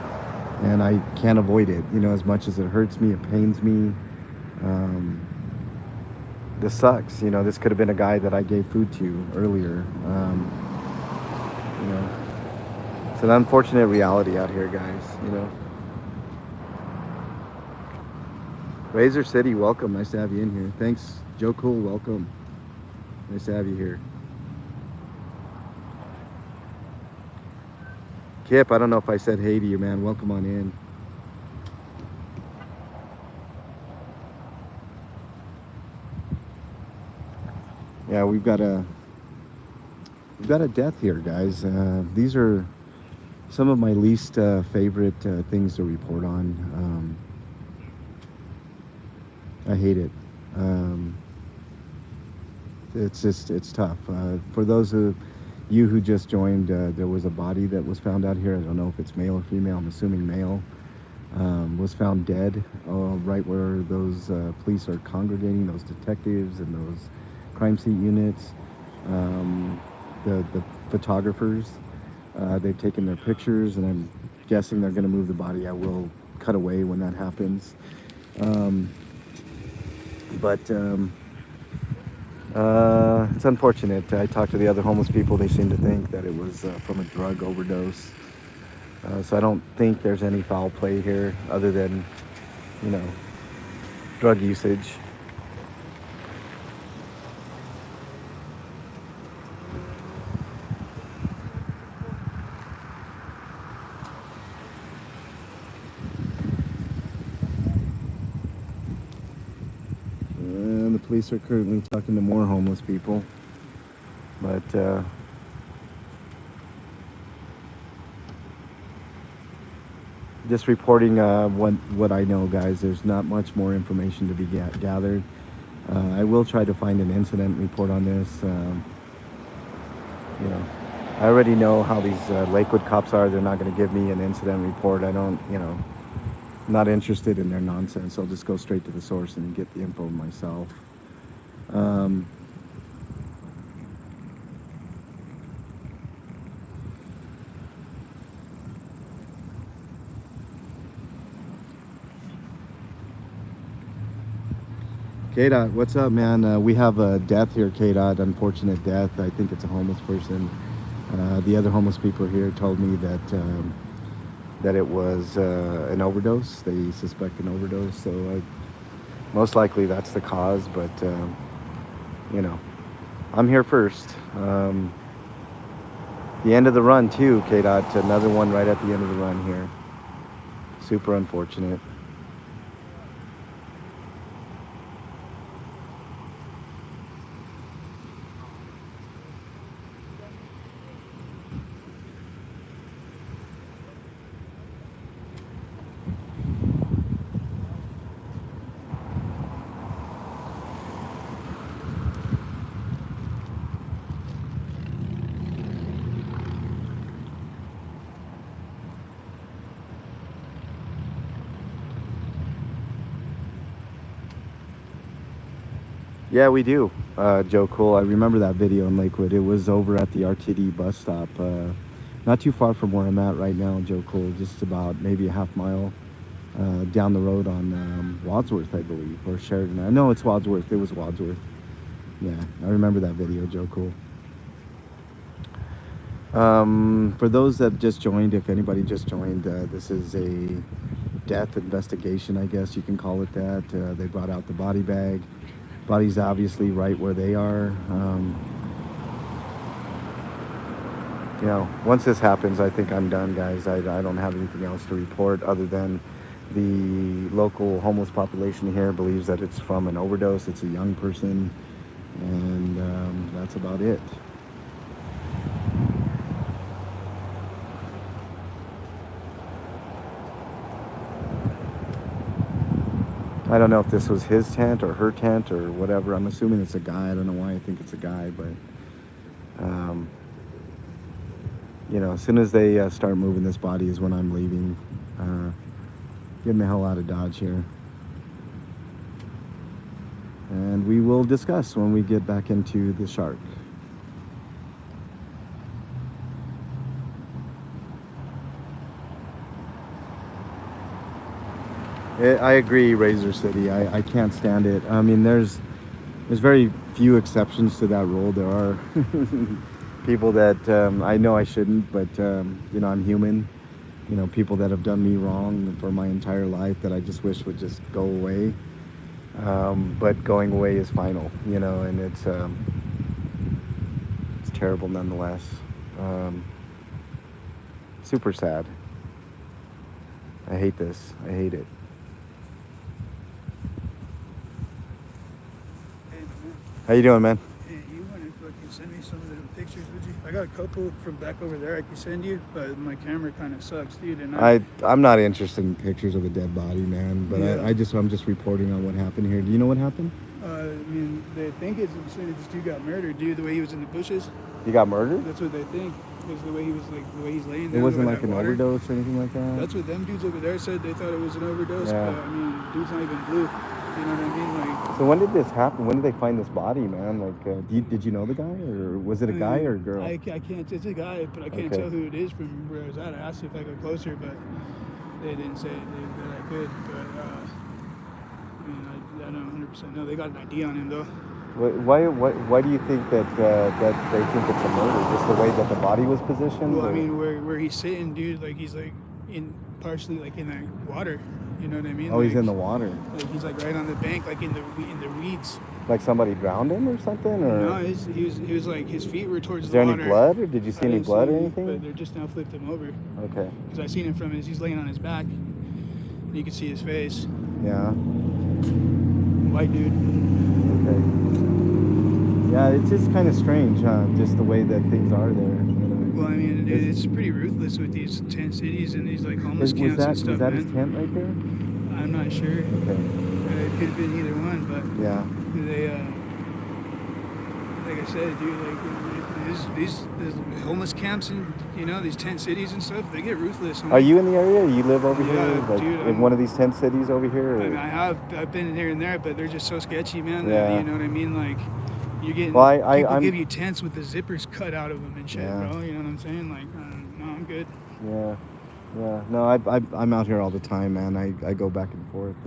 and I can't avoid it. You know, as much as it hurts me, it pains me. This sucks. You know, this could have been a guy that I gave food to earlier. You know, it's an unfortunate reality out here, guys, you know. Razor City, welcome. Nice to have you in here. Thanks, Joe Cool, welcome. Nice to have you here. Kip, I don't know if I said hey to you, man. Welcome on in. Yeah, we've got a death here, guys. These are some of my least favorite things to report on. I hate it. It's tough. For those of you who just joined, there was a body that was found out here. I don't know if it's male or female. I'm assuming male. Was found dead right where those police are congregating, those detectives and those crime scene units, the photographers. They've taken their pictures, and I'm guessing they're going to move the body. I will cut away when that happens. But it's unfortunate. I talked to the other homeless people. They seem to think that it was from a drug overdose. So I don't think there's any foul play here other than, you know, drug usage. And the police are currently talking to more homeless people, but just reporting what I know, guys. There's not much more information to be gathered. I will try to find an incident report on this. You know, I already know how these Lakewood cops are. They're not going to give me an incident report. I don't, you know, I'm not interested in their nonsense. I'll just go straight to the source and get the info myself. K-Dot, what's up, man? We have a death here, K-Dot, unfortunate death. I think it's a homeless person. The other homeless people here told me that it was an overdose. They suspect an overdose, so most likely that's the cause, but you know, I'm here first. The end of the run too, K-Dot, another one right at the end of the run here. Super unfortunate. Yeah, we do. Joe Cool. I remember that video in Lakewood. It was over at the RTD bus stop, not too far from where I'm at right now, Joe Cool. Just about maybe a half mile down the road on Wadsworth, I believe, or Sheridan. I know it's Wadsworth. It was Wadsworth. Yeah, I remember that video, Joe Cool. For those that just joined, if anybody just joined, this is a death investigation, I guess you can call it that. They brought out the body bag. Body's obviously right where they are. You know, once this happens, I think I'm done, guys. I don't have anything else to report other than the local homeless population here believes that it's from an overdose. It's a young person, and that's about it. I don't know if this was his tent or her tent or whatever. I'm assuming it's a guy. I don't know why I think it's a guy, but you know, as soon as they start moving this body is when I'm leaving. Getting the hell out of Dodge here. And we will discuss when we get back into the Shark. I agree, Razor City. I can't stand it. I mean, there's very few exceptions to that rule. There are people that I know I shouldn't, but you know, I'm human. You know, people that have done me wrong for my entire life that I just wish would just go away. But going away is final, you know, and it's terrible nonetheless. Super sad. I hate this. I hate it. How you doing, man? Hey, you want to fucking send me some of the pictures, would you? I got a couple from back over there I can send you, but my camera kind of sucks, dude. And I'm not interested in pictures of a dead body, man. But yeah. I'm just reporting on what happened here. Do you know what happened? I mean, they think it's this dude got murdered, dude. The way he was in the bushes. He got murdered? That's what they think. Because the way he was, like, the way he's laying there. It wasn't like an overdose or anything like that? That's what them dudes over there said. They thought it was an overdose, yeah. But I mean, dude's not even blue. You know what I mean? Like. So when did this happen? When did they find this body, man? Like, did you know the guy, or was it a guy or a girl? I can't. It's a guy, but I can't tell who it is from where I was at. I asked if I got closer, but they didn't say that I could. But I mean, I don't 100% know. They got an ID on him though. Why do you think that they think it's a murder? Just the way that the body was positioned? Well, I mean, where he's sitting, dude, like he's like partially like in that water. You know what I mean? Oh, like, he's in the water. Like he's like right on the bank, like in the weeds. Like somebody drowned him or something, or? No, he was like his feet were towards the water. Is there any blood, or did you see any blood or anything? But they're just now flipped him over. Okay. Because I seen him from he's laying on his back, and you can see his face. Yeah. White dude. Okay. Yeah, it's just kind of strange, huh? Just the way that things are there. You know? Well, I mean, it's pretty ruthless with these tent cities and these like homeless camps and stuff. Was that his tent right there? I'm not sure. Okay. It could have been either one, but yeah. They, like I said, dude, like these homeless camps and these tent cities and stuff, they get ruthless. Are you in the area? You live over here, like dude, in one of these tent cities over here? Or? I mean, I've been here and there, but they're just so sketchy, man. Yeah. You know what I mean? Like you're getting people give you tents with the zippers cut out of them and shit, bro. You know what I'm saying? Like, no, I'm good. Yeah. Yeah, no, I'm out here all the time, man. I go back and forth,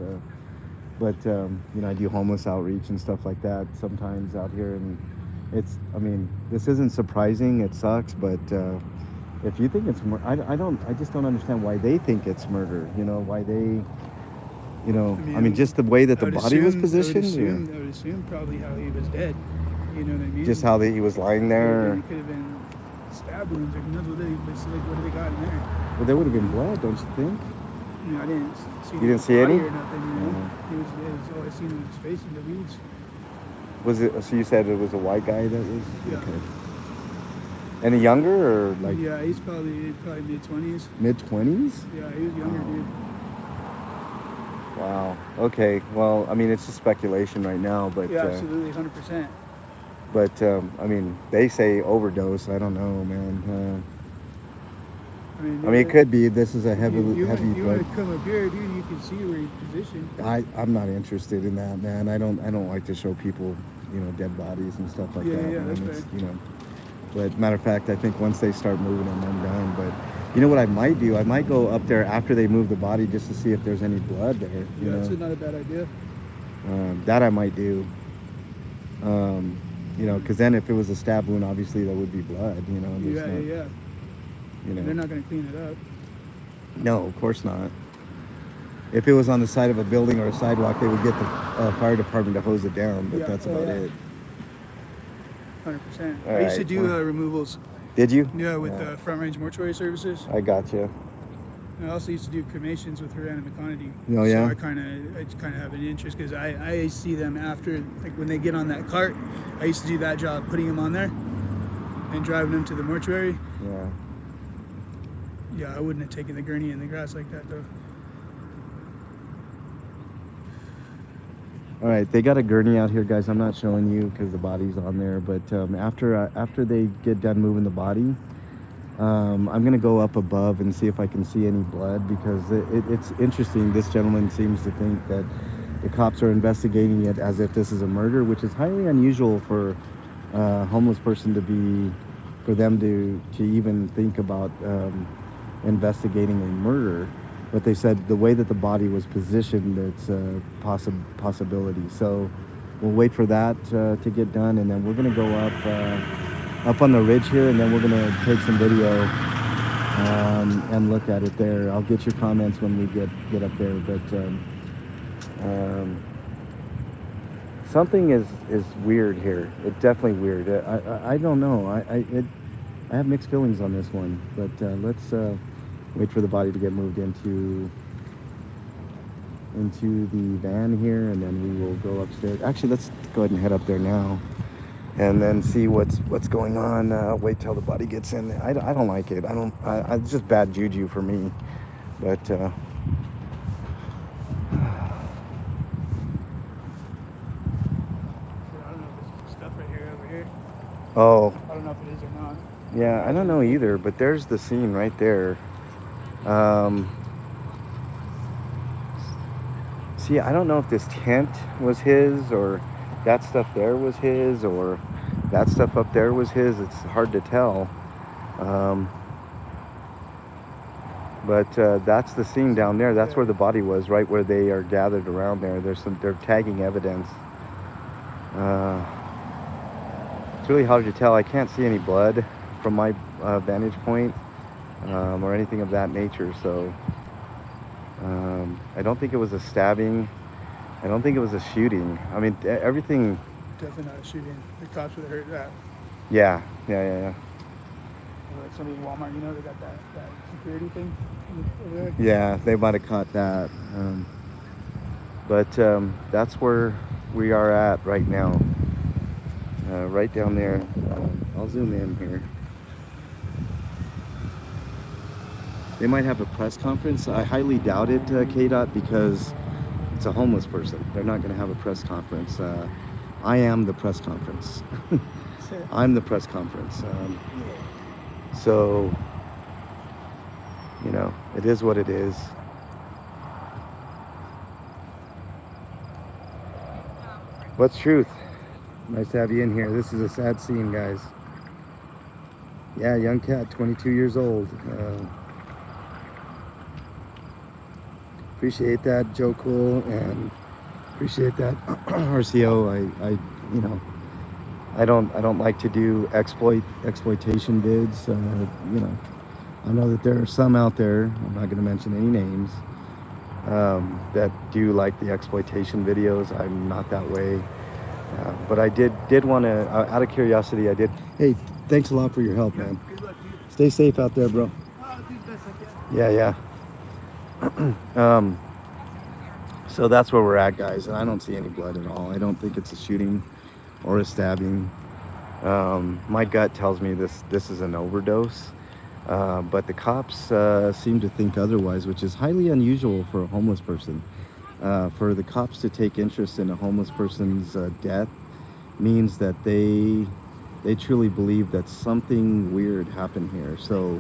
but you know, I do homeless outreach and stuff like that sometimes out here, and I mean, this isn't surprising. It sucks, but if you think it's I just don't understand why they think it's murder. You know, why they, you know, I mean just the way that the body was positioned. I would assume probably how he was dead. You know what I mean? Just how he was lying there. He could have been stab wounds or what do they got in there? Well, there would have been blood, don't you think? You know, I didn't see. You didn't see any? Or nothing, you know? It was all I seen was his face in the weeds. Was it? So you said it was a white guy that was? Yeah. Okay. Any younger or like? Yeah, he's probably mid-20s. Mid-20s? Yeah, he was younger, dude. Wow. Okay. Well, I mean, it's just speculation right now, but yeah, absolutely, 100%. But I mean, they say overdose. I don't know, man. I mean, it could be. This is a heavy. You want to come up here, dude? You can see where he's positioned. I'm not interested in that, man. I don't like to show people you know, dead bodies and stuff like Yeah, that. yeah, man. that's It's, fair. you know, but matter of fact, I think once they start moving them, I'm done. But you know what I might do? I might go up there after they move the body just to see if there's any blood there. Yeah, You that's know, not a bad idea. that I might do. You know, because then if it was a stab wound, obviously there would be blood. You know, there's Yeah, not, yeah, yeah. you know. They're not gonna clean it up. No, of course not. If it was on the side of a building or a sidewalk, they would get the fire department to hose it down, but Yeah, that's oh, about yeah. it. 100%. All I used to right, do well- removals. Did you? Yeah, with Front Range Mortuary Services. I got you. And I also used to do cremations with Rana McConaughey. Oh, yeah? So I kind of have an interest because I see them after, like when they get on that cart. I used to do that job, putting them on there and driving them to the mortuary. Yeah. Yeah, I wouldn't have taken the gurney in the grass like that though. All right, they got a gurney out here, guys. I'm not showing you because the body's on there. But after they get done moving the body, I'm gonna go up above and see if I can see any blood because it's interesting. This gentleman seems to think that the cops are investigating it as if this is a murder, which is highly unusual for a homeless person to be, for them to even think about investigating a murder. But they said the way that the body was positioned, it's a possibility. So we'll wait for that to get done, and then we're gonna go up on the ridge here, and then we're gonna take some video and look at it there. I'll get your comments when we get up there. But something is weird here. It's definitely weird. I don't know. I have mixed feelings on this one. But let's wait for the body to get moved into the van here, and then we will go upstairs. Actually, let's go ahead and head up there now, and then see what's going on. Wait till the body gets in there. I don't like it. It's just bad juju for me. But I don't know if there's stuff right here over here. oh I don't know if it is or not. yeah, I don't know either. But there's the scene right there. See, I don't know if this tent was his, or that stuff there was his, or that stuff up there was his. It's hard to tell. But that's the scene down there. That's where the body was, right where they are gathered around there. They're tagging evidence. It's really hard to tell. I can't see any blood from my vantage point. Or anything of that nature. So I don't think it was a stabbing. I don't think it was a shooting. I mean, everything. Definitely not a shooting. The cops would have heard that. Yeah. Or like somebody in Walmart, you know, they got that security thing over there. Yeah, they might have caught that. But that's where we are at right now. Right down there. I'll zoom in here. They might have a press conference. I highly doubt it, KDOT, because it's a homeless person. They're not going to have a press conference. I am the press conference. I'm the press conference. So, you know, it is what it is. What's truth? Nice to have you in here. This is a sad scene, guys. Yeah, young cat, 22 years old. Appreciate that, Joe Cool, and appreciate that, RCO. You know, I don't like to do exploitation vids. You know, I know that there are some out there. I'm not going to mention any names that do like the exploitation videos. I'm not that way, but I did want to, out of curiosity, I did. Hey, thanks a lot for your help, man. Good luck, dude. Stay safe out there, bro. Oh, dude, best I can. Yeah. So that's where we're at, guys, and I don't see any blood at all. I don't think it's a shooting or a stabbing. My gut tells me this is an overdose, but the cops seem to think otherwise, which is highly unusual for a homeless person. For the cops to take interest in a homeless person's death means that they truly believe that something weird happened here. So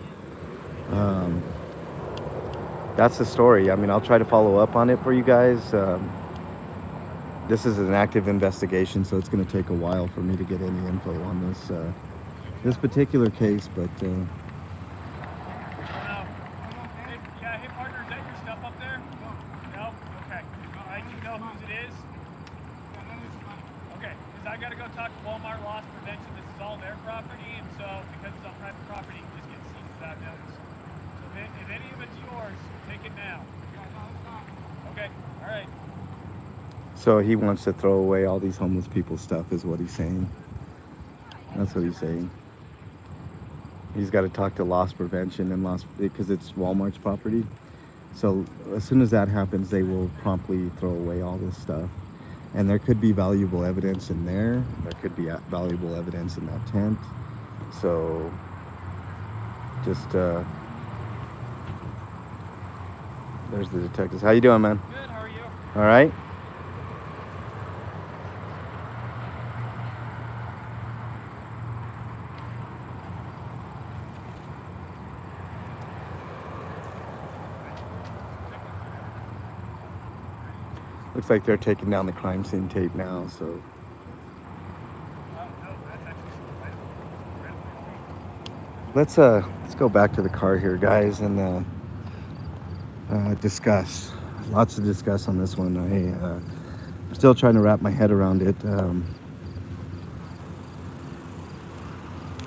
that's the story. I mean, I'll try to follow up on it for you guys. this is an active investigation, so it's going to take a while for me to get any info on this this particular case. But Yeah, hey partner, is that your stuff up there? No? Okay. Alright, do you know whose it is? Okay, because I gotta go talk to Walmart Loss Prevention. This is all their property, and so because it's on private property, you just get seized without notice. So if any of it's yours, take it now. Okay, alright. so he wants to throw away all these homeless people's stuff, is what he's saying. That's what he's saying. He's got to talk to loss prevention and because it's Walmart's property. So as soon as that happens, they will promptly throw away all this stuff. And there could be valuable evidence in there. There could be valuable evidence in that tent. So just there's the detectives. How you doing, man? Good, how are you? All right. Looks like they're taking down the crime scene tape now, so. No, that's actually Let's go back to the car here, guys, and discuss. Lots to discuss on this one. I'm still trying to wrap my head around it. I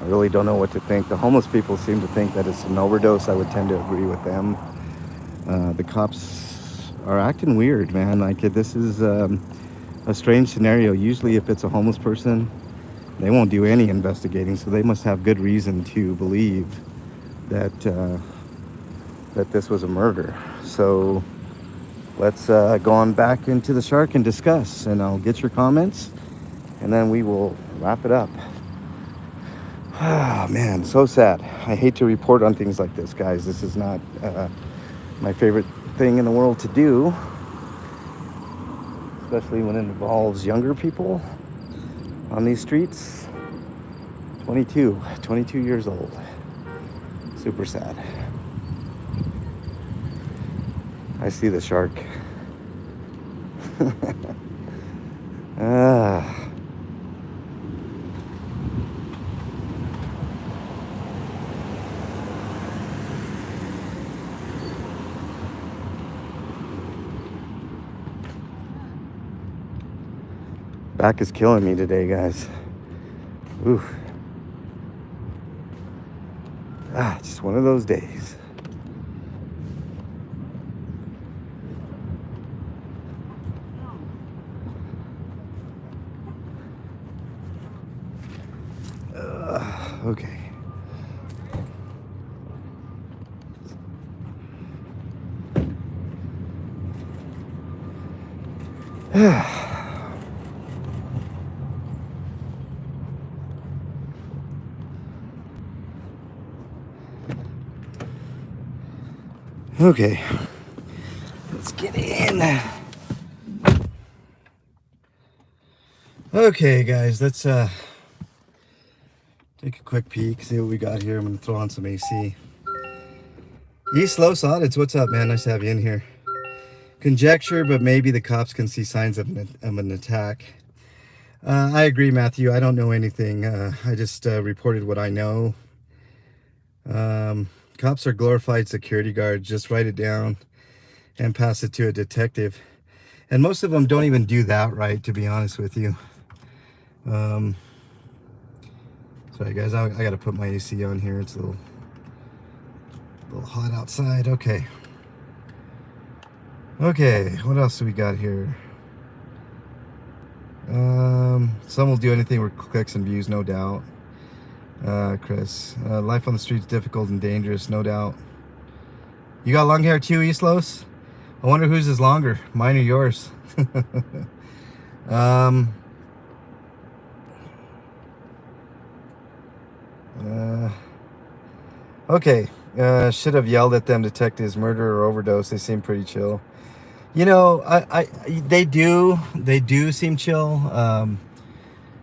really don't know what to think. The homeless people seem to think that it's an overdose. I would tend to agree with them. The cops are acting weird, man. Like, this is a strange scenario. Usually if it's a homeless person, they won't do any investigating, so they must have good reason to believe that that this was a murder. So let's go on back into the Shark and discuss, and I'll get your comments, and then we will wrap it up. Ah, man, so sad. I hate to report on things like this, guys. This is not my favorite thing in the world to do, especially when it involves younger people on these streets. 22 years old. Super sad. I see the Shark. Back is killing me today, guys. Ooh. Just one of those days. Okay. Okay, let's get in. Okay, guys, let's take a quick peek, see what we got here. I'm gonna throw on some AC. East Los Audits, what's up, man? Nice to have you in here. Conjecture, but maybe the cops can see signs of an attack. I agree, Matthew. I don't know anything. I just reported what I know. Cops are glorified security guards. Just write it down and pass it to a detective. And most of them don't even do that right, to be honest with you. Sorry, guys. I got to put my AC on here. It's a little hot outside. Okay. Okay, what else do we got here? Some will do anything with clicks and views, no doubt. Chris, life on the streets difficult and dangerous, no doubt. You got long hair too, East Los? I wonder whose is longer, mine or yours. Okay, should have yelled at them, detectives. Murder or overdose, they seem pretty chill. You know, they do seem chill,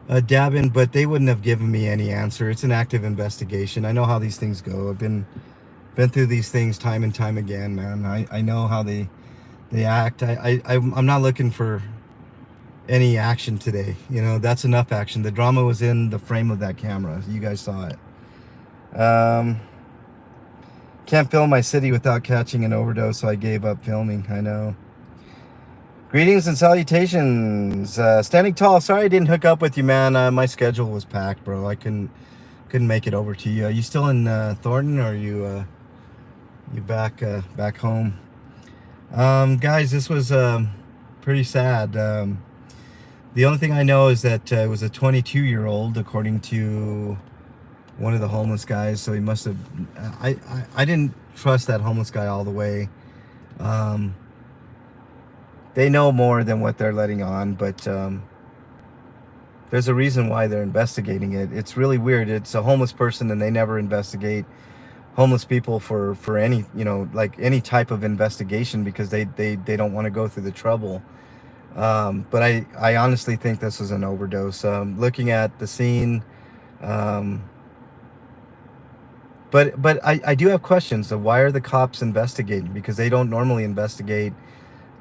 Davin, but they wouldn't have given me any answer. It's an active investigation. I know how these things go. I've been through these things time and time again, man. I know how they act. I'm not looking for any action today. You know, that's enough action. The drama was in the frame of that camera. You guys saw it. Can't film my city without catching an overdose, so I gave up filming. I know. Greetings and salutations. Standing Tall, sorry I didn't hook up with you, man. My schedule was packed, bro. I couldn't make it over to you. Are you still in Thornton, or are you back home? Guys, this was pretty sad. The only thing I know is that it was a 22-year-old, according to one of the homeless guys. So he must have. I didn't trust that homeless guy all the way. They know more than what they're letting on, but there's a reason why they're investigating it. It's really weird. It's a homeless person, and they never investigate homeless people for any, you know, like any type of investigation, because they don't want to go through the trouble. But I honestly think this was an overdose. Looking at the scene, but I do have questions of why are the cops investigating, because they don't normally investigate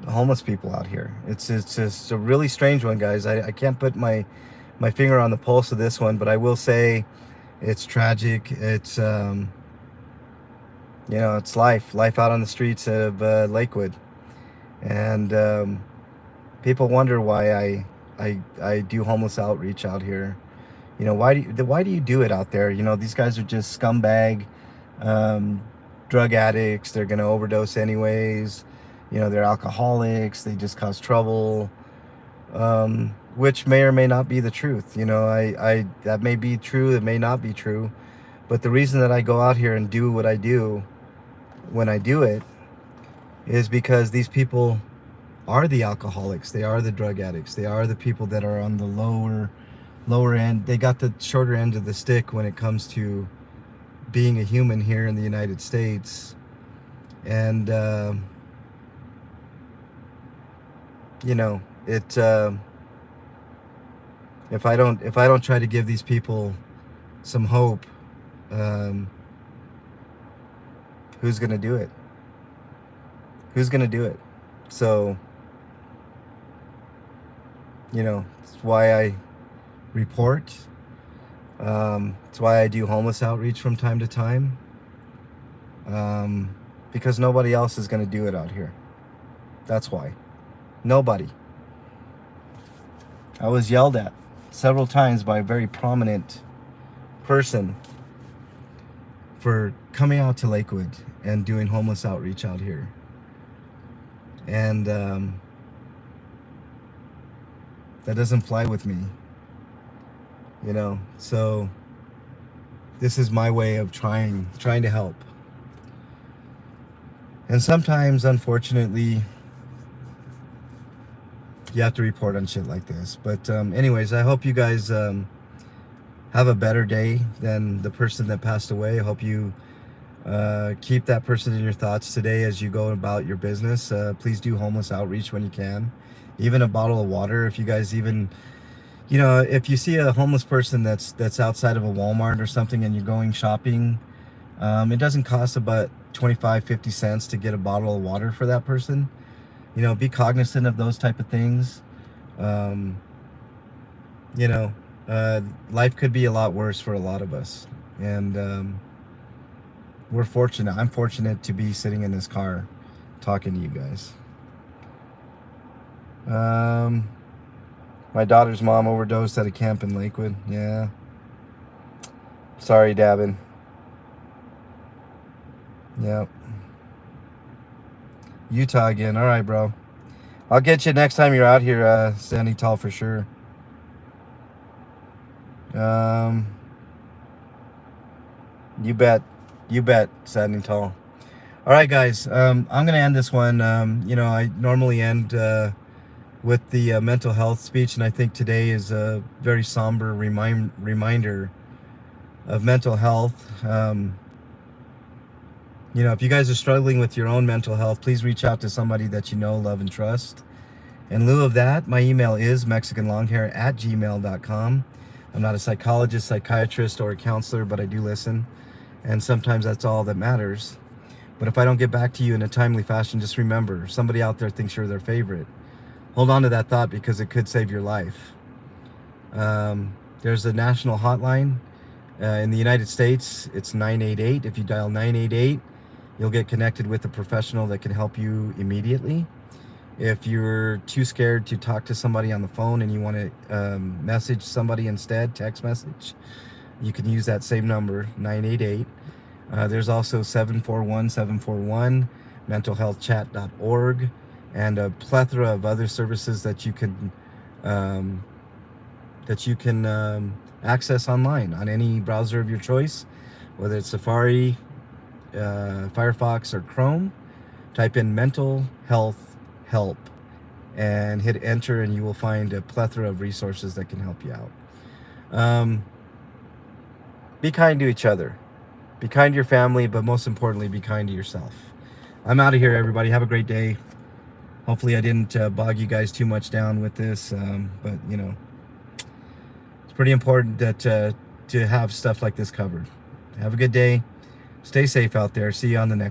homeless people out here. It's just a really strange one, guys. I can't put my finger on the pulse of this one, but I will say it's tragic. It's you know, it's life out on the streets of Lakewood, and people wonder why I do homeless outreach out here. You know, why do you do it out there? You know, these guys are just scumbag drug addicts. They're gonna overdose anyways. You know, they're alcoholics. They just cause trouble, which may or may not be the truth. You know, I that may be true. It may not be true. But the reason that I go out here and do what I do when I do it is because these people are the alcoholics. They are the drug addicts. They are the people that are on the lower end. They got the shorter end of the stick when it comes to being a human here in the United States. And you know, it if I don't try to give these people some hope, who's gonna do it? Who's gonna do it? So, you know, it's why I report. It's why I do homeless outreach from time to time. Because nobody else is gonna do it out here. That's why. Nobody. I was yelled at several times by a very prominent person for coming out to Lakewood and doing homeless outreach out here. And that doesn't fly with me, you know. So this is my way of trying to help. And sometimes, unfortunately, you have to report on shit like this. But anyways, I hope you guys have a better day than the person that passed away. I hope you keep that person in your thoughts today as you go about your business. Please do homeless outreach when you can. Even a bottle of water. If you guys even, you know, if you see a homeless person that's outside of a Walmart or something and you're going shopping, it doesn't cost about 25-50 cents to get a bottle of water for that person. You know, be cognizant of those type of things. You know, life could be a lot worse for a lot of us. And we're fortunate. I'm fortunate to be sitting in this car talking to you guys. My daughter's mom overdosed at a camp in Lakewood. Yeah. Sorry, Davin. Yep. Utah again. All right, bro. I'll get you next time you're out here, Standing Tall, for sure. You bet. You bet, Standing Tall. All right, guys. I'm gonna end this one. You know, I normally end with the mental health speech, and I think today is a very somber reminder of mental health. You know, if you guys are struggling with your own mental health, please reach out to somebody that you know, love, and trust. In lieu of that, my email is mexicanlonghair@gmail.com. I'm not a psychologist, psychiatrist, or a counselor, but I do listen. And sometimes that's all that matters. But if I don't get back to you in a timely fashion, just remember, somebody out there thinks you're their favorite. hold on to that thought because it could save your life. There's a national hotline in the United States. It's 988. If you dial 988, you'll get connected with a professional that can help you immediately. If you're too scared to talk to somebody on the phone and you want to message somebody instead, text message, you can use that same number, 988. There's also 741-741, mentalhealthchat.org, and a plethora of other services that you can access online on any browser of your choice, whether it's Safari, Firefox, or Chrome. Type in mental health help and hit enter, and you will find a plethora of resources that can help you out. Be kind to each other, be kind to your family, but most importantly, be kind to yourself. I'm out of here, everybody. Have a great day. Hopefully I didn't bog you guys too much down with this, but you know, it's pretty important that to have stuff like this covered. Have a good day. Stay safe out there. See you on the next